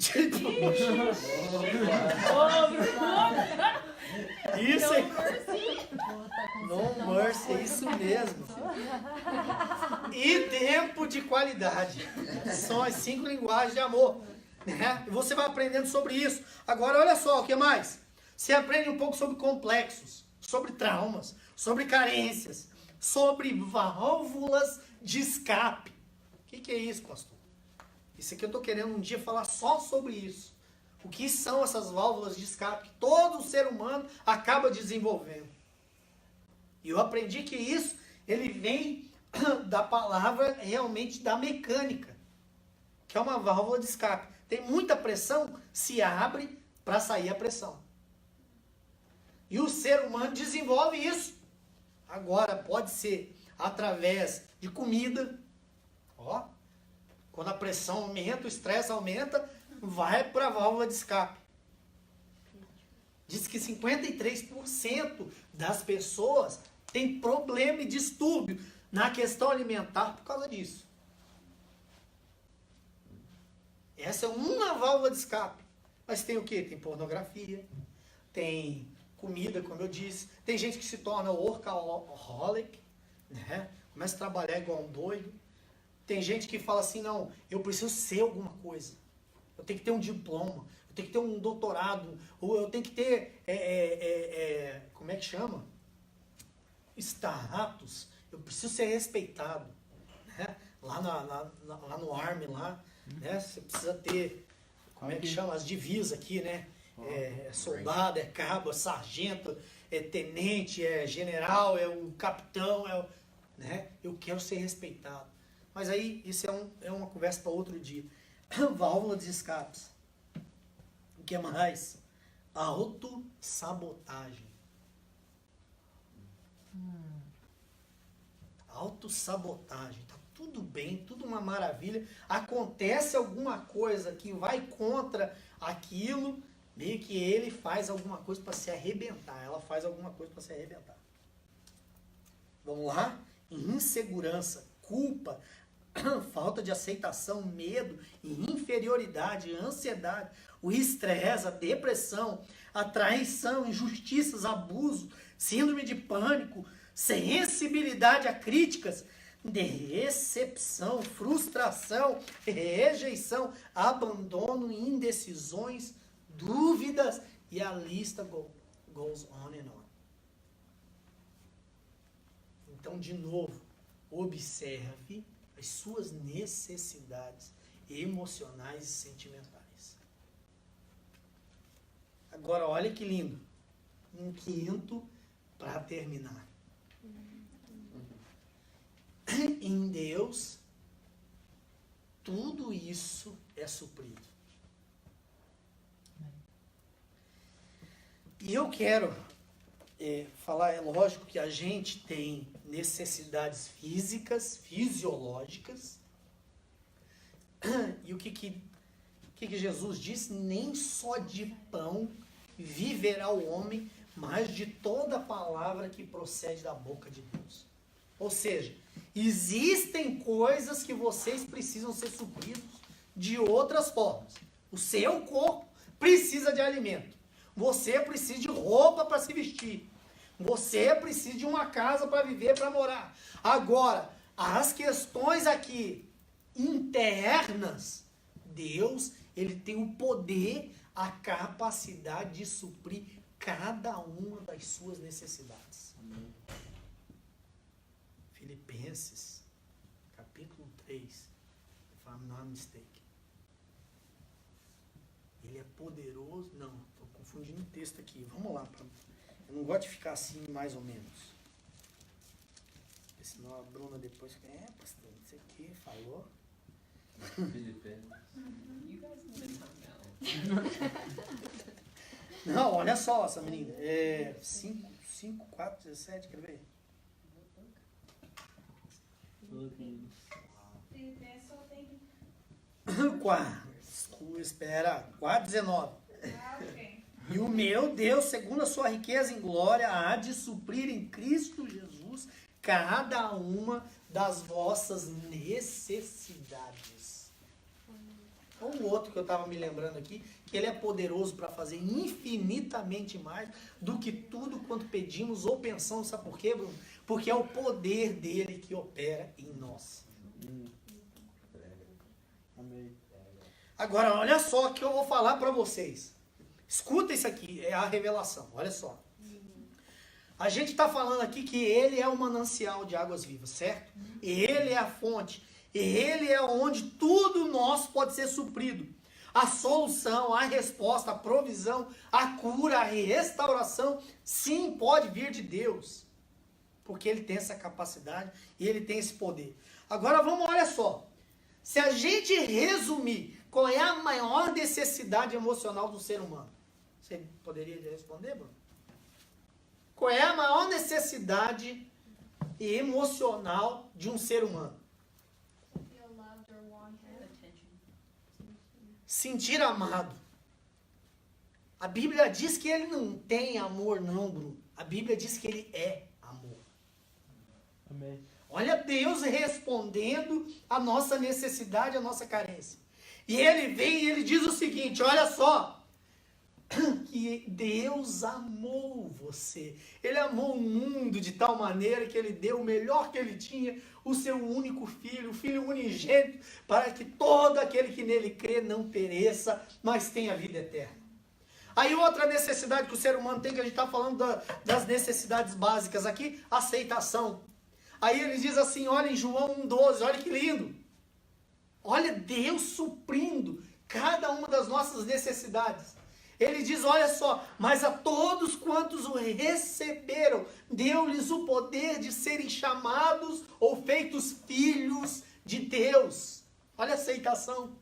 Isso é... Tá com No sertão mercy, é isso mesmo. E tempo de qualidade. São as 5 linguagens de amor. Né? E você vai aprendendo sobre isso. Agora, olha só, o que mais? Você aprende um pouco sobre complexos, sobre traumas, sobre carências, sobre válvulas de escape. O que é isso, pastor? Isso aqui eu estou querendo um dia falar só sobre isso. O que são essas válvulas de escape que todo ser humano acaba desenvolvendo. E eu aprendi que isso, ele vem da palavra realmente da mecânica, que é uma válvula de escape. tem muita pressão, se abre para sair a pressão. E o ser humano desenvolve isso. Agora, pode ser através de comida. Ó, quando a pressão aumenta, o estresse aumenta, vai para a válvula de escape. Diz que 53% das pessoas têm problema e distúrbio na questão alimentar por causa disso. Essa é uma válvula de escape. Mas tem o quê? Tem pornografia, tem comida, como eu disse. Tem gente que se torna workaholic, né? Começa a trabalhar igual um doido. Tem gente que fala assim, não, eu preciso ser alguma coisa. Eu tenho que ter um diploma, eu tenho que ter um doutorado, ou eu tenho que ter, como é que chama? Status. Eu preciso ser respeitado. Né? Lá no Army, lá, né? Você precisa ter, como é que chama? As divisas aqui, né? É soldado, é cabo, é sargento, é tenente, é general, é o capitão, né? Eu quero ser respeitado. Mas aí, isso é uma conversa para outro dia. Válvula de escapes. O que mais? Autossabotagem. Autossabotagem. Tá tudo bem, tudo uma maravilha. Acontece alguma coisa que vai contra aquilo, meio que ele faz alguma coisa para se arrebentar. Ela faz alguma coisa para se arrebentar. Vamos lá? Insegurança, culpa, falta de aceitação, medo, inferioridade, ansiedade, o estresse, a depressão, a traição, injustiças, abuso, síndrome de pânico, sensibilidade a críticas, decepção, frustração, rejeição, abandono, indecisões, dúvidas, e a lista goes on and on. Então, de novo, observe as suas necessidades emocionais e sentimentais. Agora, olha que lindo. Um quinto para terminar. Em Deus, tudo isso é suprido. E eu quero falar, é lógico que a gente tem necessidades físicas, fisiológicas. E o que Jesus disse? Nem só de pão viverá o homem, mas de toda palavra que procede da boca de Deus. Ou seja, existem coisas que vocês precisam ser supridos de outras formas. O seu corpo precisa de alimento. Você precisa de roupa para se vestir. Você precisa de uma casa para viver, para morar. Agora, as questões aqui internas, Deus, ele tem o poder, a capacidade de suprir cada uma das suas necessidades. Amém. Filipenses, capítulo 3, if I'm not mistaken. Ele é poderoso. Não, estou confundindo o texto aqui. Vamos lá. Eu não gosto de ficar assim, mais ou menos. Porque senão a Bruna depois fica, pastor, não sei o que, falou. Não, olha só essa menina. 5, 4, 17, quer ver? Espera, 4:19. E o meu Deus, segundo a sua riqueza em glória, há de suprir em Cristo Jesus cada uma das vossas necessidades. O outro que eu estava me lembrando aqui, que ele é poderoso para fazer infinitamente mais do que tudo quanto pedimos ou pensamos. Sabe por quê, Bruno? Porque é o poder dele que opera em nós. Agora, olha só o que eu vou falar para vocês. Escuta isso aqui, é a revelação, olha só. A gente está falando aqui que ele é o manancial de águas vivas, certo? Ele é a fonte. Ele é onde tudo nosso pode ser suprido. A solução, a resposta, a provisão, a cura, a restauração, sim, pode vir de Deus. Porque ele tem essa capacidade e ele tem esse poder. Agora vamos, olha só. Se a gente resumir Qual é a maior necessidade emocional do ser humano? Você poderia responder, Bruno? Qual é a maior necessidade emocional de um ser humano? Sentir amado. A Bíblia diz que ele não tem amor, não, Bruno. A Bíblia diz que ele é amor. Amém. Olha Deus respondendo a nossa necessidade, a nossa carência. E ele vem e ele diz o seguinte, olha só. Que Deus amou você. Ele amou o mundo de tal maneira que ele deu o melhor que ele tinha, o seu único filho, o filho unigênito, para que todo aquele que nele crê não pereça, mas tenha vida eterna. Aí outra necessidade que o ser humano tem, que a gente está falando das necessidades básicas aqui, aceitação. Aí ele diz assim, olha em João 1,12, olha que lindo. Olha Deus suprindo cada uma das nossas necessidades. Ele diz, olha só, mas a todos quantos o receberam, deu-lhes o poder de serem chamados ou feitos filhos de Deus. Olha a aceitação.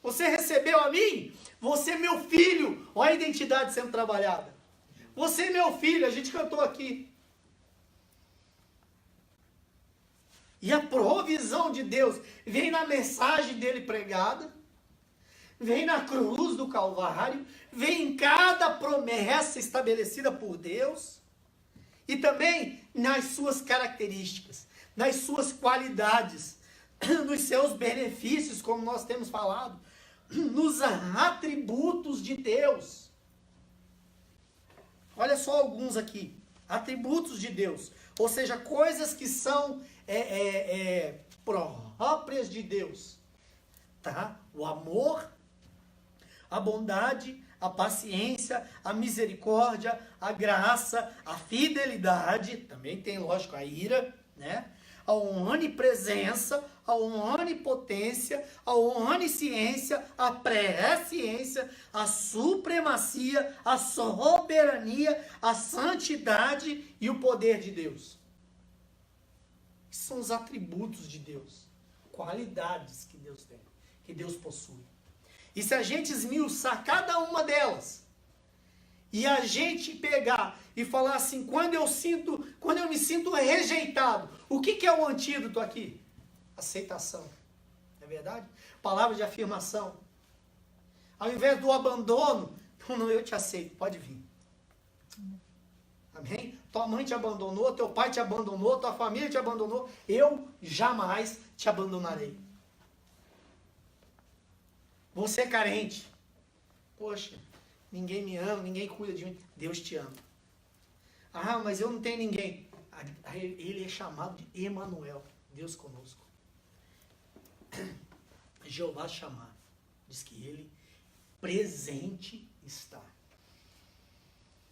Você recebeu a mim? Você é meu filho. Olha a identidade sendo trabalhada. Você é meu filho, a gente cantou aqui. E a provisão de Deus vem na mensagem dele pregada, vem na cruz do Calvário, vem em cada promessa estabelecida por Deus e também nas suas características, nas suas qualidades, nos seus benefícios, como nós temos falado, nos atributos de Deus. Olha só alguns aqui, atributos de Deus, ou seja, coisas que são próprias de Deus, tá? O amor, a bondade, a paciência, a misericórdia, a graça, a fidelidade, também tem, lógico, a ira, né? A onipresença, a onipotência, a onisciência, a presciência, a supremacia, a soberania, a santidade e o poder de Deus. Esses são os atributos de Deus, qualidades que Deus tem, que Deus possui. E se a gente esmiuçar cada uma delas, e a gente pegar e falar assim, quando eu me sinto rejeitado, o que é o antídoto aqui? Aceitação. Não é verdade? Palavra de afirmação. Ao invés do abandono, não, eu te aceito, pode vir. Amém? Tua mãe te abandonou, teu pai te abandonou, tua família te abandonou, eu jamais te abandonarei. Você é carente. Poxa, ninguém me ama, ninguém cuida de mim. Deus te ama. Ah, mas eu não tenho ninguém. Ele é chamado de Emanuel, Deus conosco. Jeová chamar. Diz que ele presente está.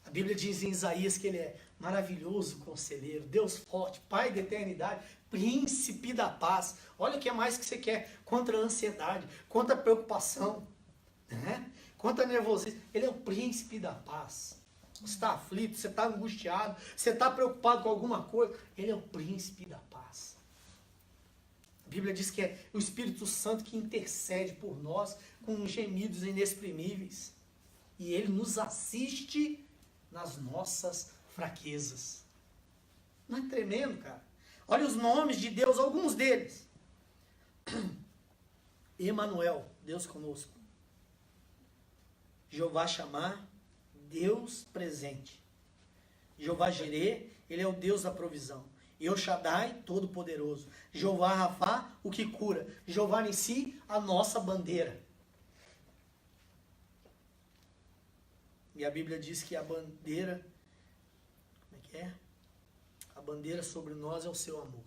A Bíblia diz em Isaías que ele é maravilhoso conselheiro, Deus forte, Pai da eternidade, príncipe da paz. Olha o que é mais que você quer contra a ansiedade, contra a preocupação, né? Contra a nervosismo. Ele é o príncipe da paz. Você está aflito, você está angustiado, você está preocupado com alguma coisa. Ele é o príncipe da paz. A Bíblia diz que é o Espírito Santo que intercede por nós com gemidos inexprimíveis. E ele nos assiste nas nossas fraquezas. Não é tremendo, cara? Olha os nomes de Deus, alguns deles. Emanuel, Deus conosco. Jeová chamar, Deus presente. Jeová Jirê, ele é o Deus da provisão. El Shaddai, todo-poderoso. Jeová Rafá, o que cura. Jeová Nissi, a nossa bandeira. E a Bíblia diz que a bandeira, como é que é? A bandeira sobre nós é o seu amor.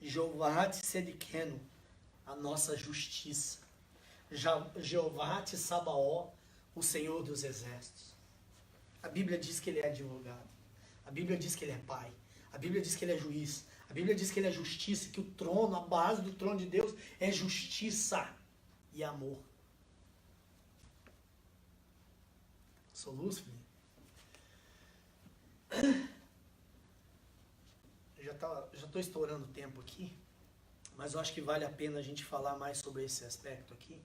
Jeová Tsedikenu, a nossa justiça. Jeová Tsabaó, o Senhor dos exércitos. A Bíblia diz que ele é advogado. A Bíblia diz que ele é pai. A Bíblia diz que ele é juiz. A Bíblia diz que ele é justiça, que o trono, a base do trono de Deus é justiça e amor. Soluço, filho? Já estou estourando o tempo aqui, Mas eu acho que vale a pena a gente falar mais sobre esse aspecto aqui.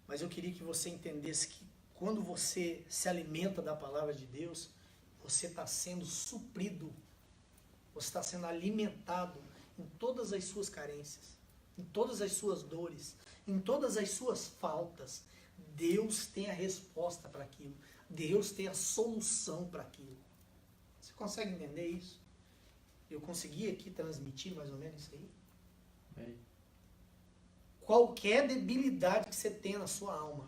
Mas eu queria que você entendesse que quando você se alimenta da palavra de Deus, você está sendo suprido, você está sendo alimentado em todas as suas carências, em todas as suas dores, em todas as suas faltas. Deus tem a resposta para aquilo. Deus tem a solução para aquilo. Você consegue entender isso? Eu consegui aqui transmitir mais ou menos isso aí? Bem. Qualquer debilidade que você tenha na sua alma,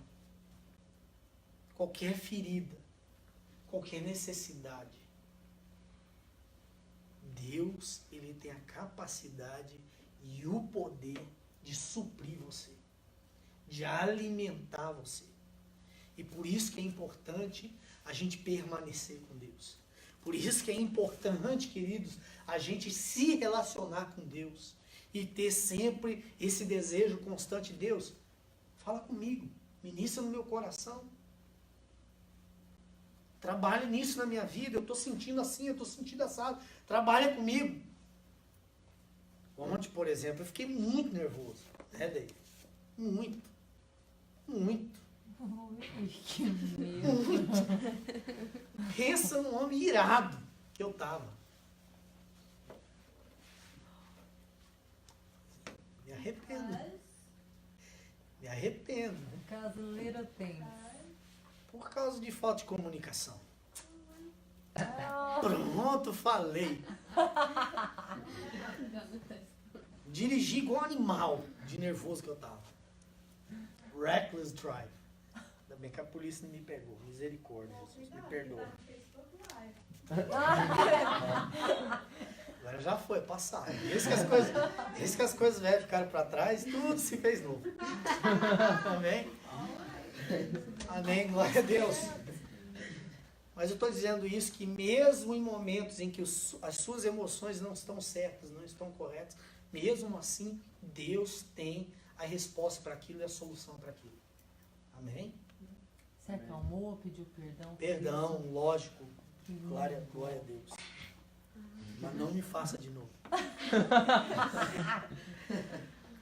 qualquer ferida, qualquer necessidade, Deus, ele tem a capacidade e o poder de suprir você, de alimentar você. E por isso que é importante a gente permanecer com Deus. Por isso que é importante, queridos, a gente se relacionar com Deus e ter sempre esse desejo constante. Deus, fala comigo, ministra no meu coração. Trabalhe nisso na minha vida, eu estou sentindo assim, eu estou sentindo assado. Trabalha comigo. Ontem, por exemplo, eu fiquei muito nervoso, né, David? Muito. Ui, que medo. Pensa num homem irado que eu tava. Me arrependo. Me arrependo. Brasileiro tem. Por causa de falta de comunicação. Pronto, falei. Dirigi igual animal de nervoso que eu tava. Reckless drive. Ainda bem que a polícia não me pegou. Misericórdia, Jesus. Me perdoa. Agora já foi, passado. Esse que as coisas velhas ficaram para trás, tudo se fez novo. Amém? Amém, glória a Deus. Mas eu estou dizendo isso que mesmo em momentos em que as suas emoções não estão certas, não estão corretas, mesmo assim, Deus tem a resposta para aquilo e a solução para aquilo. Amém? Você acalmou, pediu perdão? Perdão, lógico. Que lindo. Glória a Deus. Mas não me faça de novo.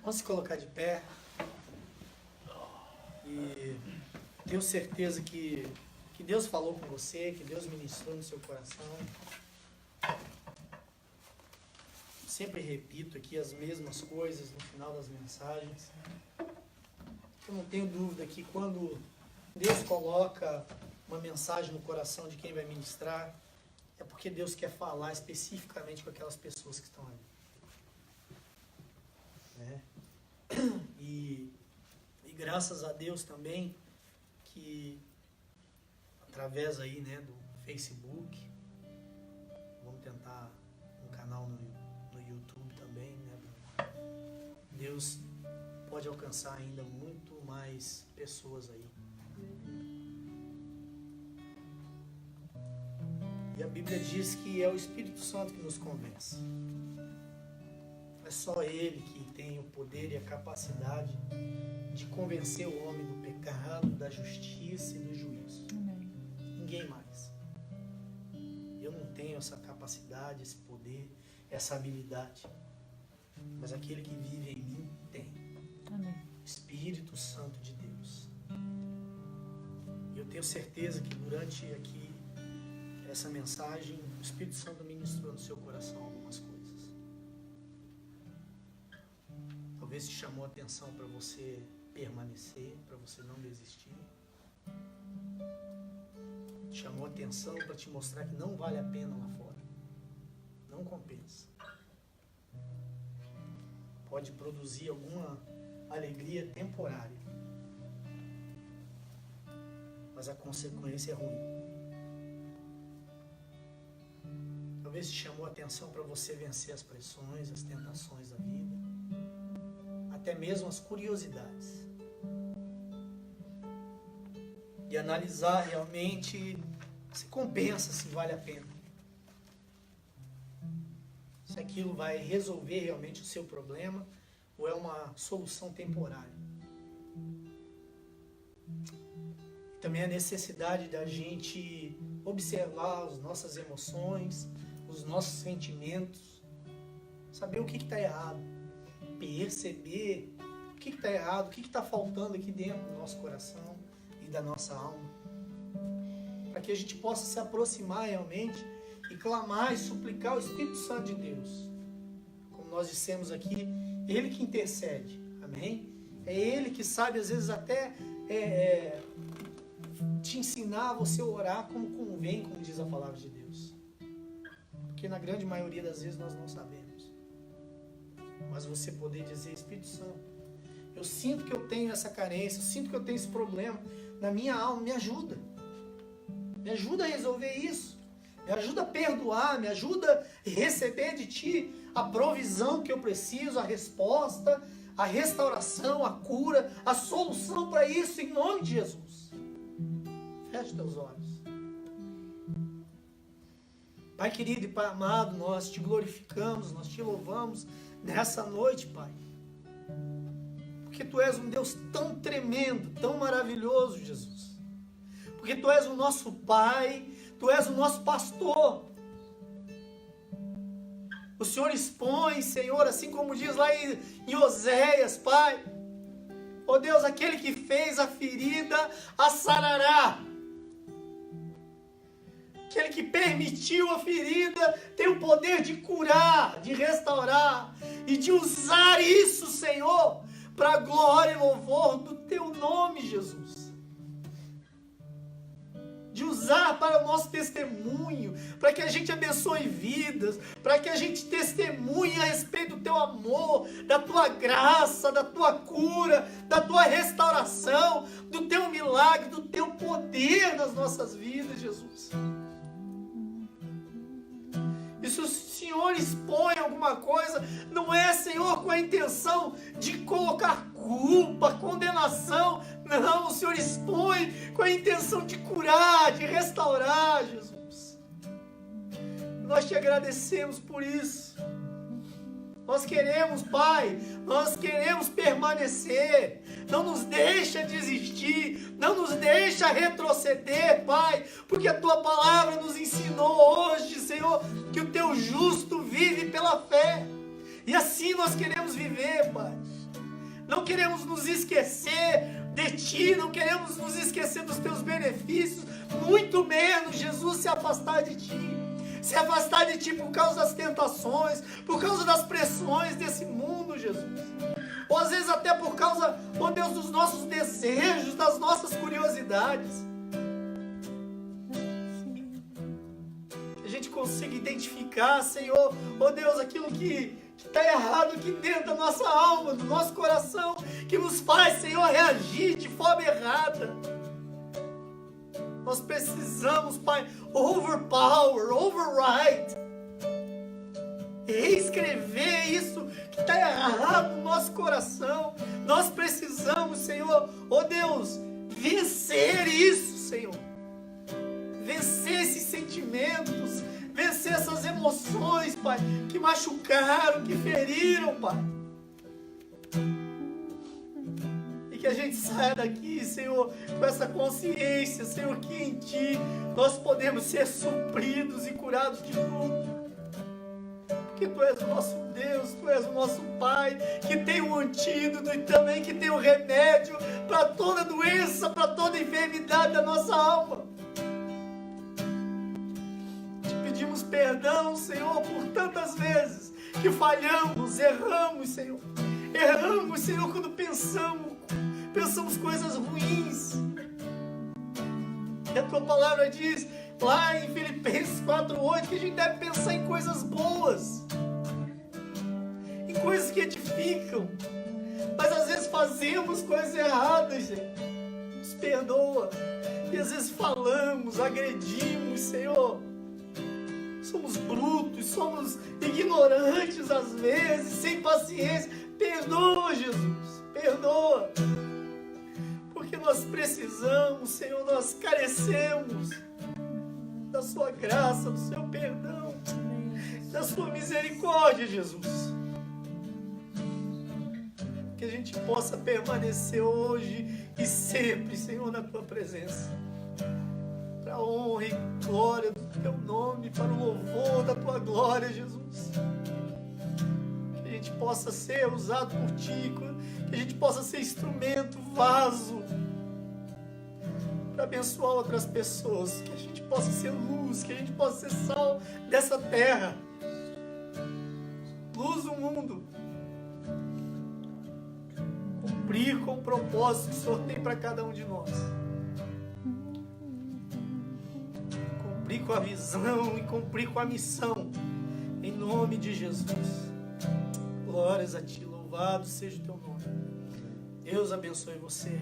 Vamos se colocar de pé. E tenho certeza que Deus falou com você, que Deus ministrou no seu coração. Sempre repito aqui as mesmas coisas no final das mensagens. Eu não tenho dúvida que quando Deus coloca uma mensagem no coração de quem vai ministrar, é porque Deus quer falar especificamente com aquelas pessoas que estão ali. Né? E graças a Deus também que através aí, né, do Facebook, vamos tentar um canal no YouTube também, né? Deus pode alcançar ainda muito mais pessoas aí. E a Bíblia diz que é o Espírito Santo que nos convence. É só Ele que tem o poder e a capacidade de convencer o homem do pecado, da justiça e do juízo. Amém. Ninguém mais. Eu não tenho essa capacidade, esse poder, essa habilidade. Mas aquele que vive em mim tem. Amém. Espírito Santo de Deus. E eu tenho certeza que durante aqui essa mensagem, o Espírito Santo ministrou no seu coração algumas coisas. Talvez te chamou a atenção para você permanecer, para você não desistir. Te chamou a atenção para te mostrar que não vale a pena lá fora. Não compensa. Pode produzir alguma alegria temporária, mas a consequência é ruim. Talvez te chamou a atenção para você vencer as pressões, as tentações da vida, até mesmo as curiosidades. E analisar realmente se compensa, se vale a pena. Se aquilo vai resolver realmente o seu problema ou é uma solução temporária. Também a necessidade da gente observar as nossas emoções, os nossos sentimentos, saber o que está errado. perceber o que está errado, o que está faltando aqui dentro do nosso coração e da nossa alma. Para que a gente possa se aproximar realmente e clamar e suplicar o Espírito Santo de Deus. Como nós dissemos aqui, Ele que intercede, amém? É Ele que sabe, às vezes, até te ensinar a você orar como convém, como diz a palavra de Deus. Porque na grande maioria das vezes nós não sabemos. Mas você poder dizer, Espírito Santo, eu sinto que eu tenho essa carência, eu sinto que eu tenho esse problema na minha alma, me ajuda. Me ajuda a resolver isso. Me ajuda a perdoar, me ajuda a receber de Ti a provisão que eu preciso, a resposta, a restauração, a cura, a solução para isso, em nome de Jesus. Feche teus olhos. Pai querido e Pai amado, nós Te glorificamos, nós Te louvamos nessa noite, Pai. Porque Tu és um Deus tão tremendo, tão maravilhoso, Jesus. Porque Tu és o nosso Pai, Tu és o nosso pastor. O Senhor expõe, Senhor, assim como diz lá em Oséias, Pai. Ó Deus, aquele que fez a ferida, a sarará. Aquele que permitiu a ferida tem o poder de curar, de restaurar e de usar isso, Senhor, para a glória e louvor do Teu nome, Jesus. De usar para o nosso testemunho, para que a gente abençoe vidas, para que a gente testemunhe a respeito do Teu amor, da Tua graça, da Tua cura, da Tua restauração, do Teu milagre, do Teu poder nas nossas vidas, Jesus. E se o Senhor expõe alguma coisa, não é, Senhor, com a intenção de colocar culpa, condenação. Não, o Senhor expõe com a intenção de curar, de restaurar, Jesus. Nós Te agradecemos por isso. Nós queremos, Pai, nós queremos permanecer. Não nos deixa desistir, não nos deixa retroceder, Pai, porque a Tua palavra nos ensinou hoje, Senhor, que o Teu justo vive pela fé. E assim nós queremos viver, Pai. Não queremos nos esquecer de Ti, não queremos nos esquecer dos Teus benefícios, muito menos, Jesus, se afastar de Ti. Se afastar de Ti por causa das tentações, por causa das pressões desse mundo, Jesus. Ou às vezes até por causa, ó Deus, dos nossos desejos, das nossas curiosidades. Que a gente consiga identificar, Senhor, ó Deus, aquilo que está errado aqui dentro da nossa alma, do nosso coração, que nos faz, Senhor, reagir de forma errada. Nós precisamos, Pai, override, reescrever isso que está errado no nosso coração. Nós precisamos, Senhor, ó Deus, vencer isso, Senhor. Vencer esses sentimentos, vencer essas emoções, Pai, que machucaram, que feriram, Pai. Que a gente saia daqui, Senhor, com essa consciência, Senhor, que em Ti nós podemos ser supridos e curados de tudo. Porque Tu és o nosso Deus, Tu és o nosso Pai, que tem um antídoto e também que tem um remédio para toda doença, para toda enfermidade da nossa alma. Te pedimos perdão, Senhor, por tantas vezes que falhamos, erramos, Senhor. Erramos, Senhor, quando pensamos coisas ruins. E a Tua palavra diz lá em Filipenses 4:8 que a gente deve pensar em coisas boas, em coisas que edificam. Mas às vezes fazemos coisas erradas, gente. Nos perdoa. E às vezes falamos, agredimos, Senhor. Somos brutos, somos ignorantes às vezes, sem paciência. Perdoa, Jesus, perdoa. Porque nós precisamos, Senhor, nós carecemos da Sua graça, do Seu perdão, da Sua misericórdia, Jesus. Que a gente possa permanecer hoje e sempre, Senhor, na Tua presença. Para a honra e glória do Teu nome, para o louvor da Tua glória, Jesus. Que a gente possa ser usado por Ti, que a gente possa ser instrumento, vaso, para abençoar outras pessoas, que a gente possa ser luz, que a gente possa ser sal dessa terra, luz do mundo, cumprir com o propósito que o Senhor tem para cada um de nós, cumprir com a visão e cumprir com a missão, em nome de Jesus. Glórias a Ti, louvado seja o Teu nome. Deus abençoe você.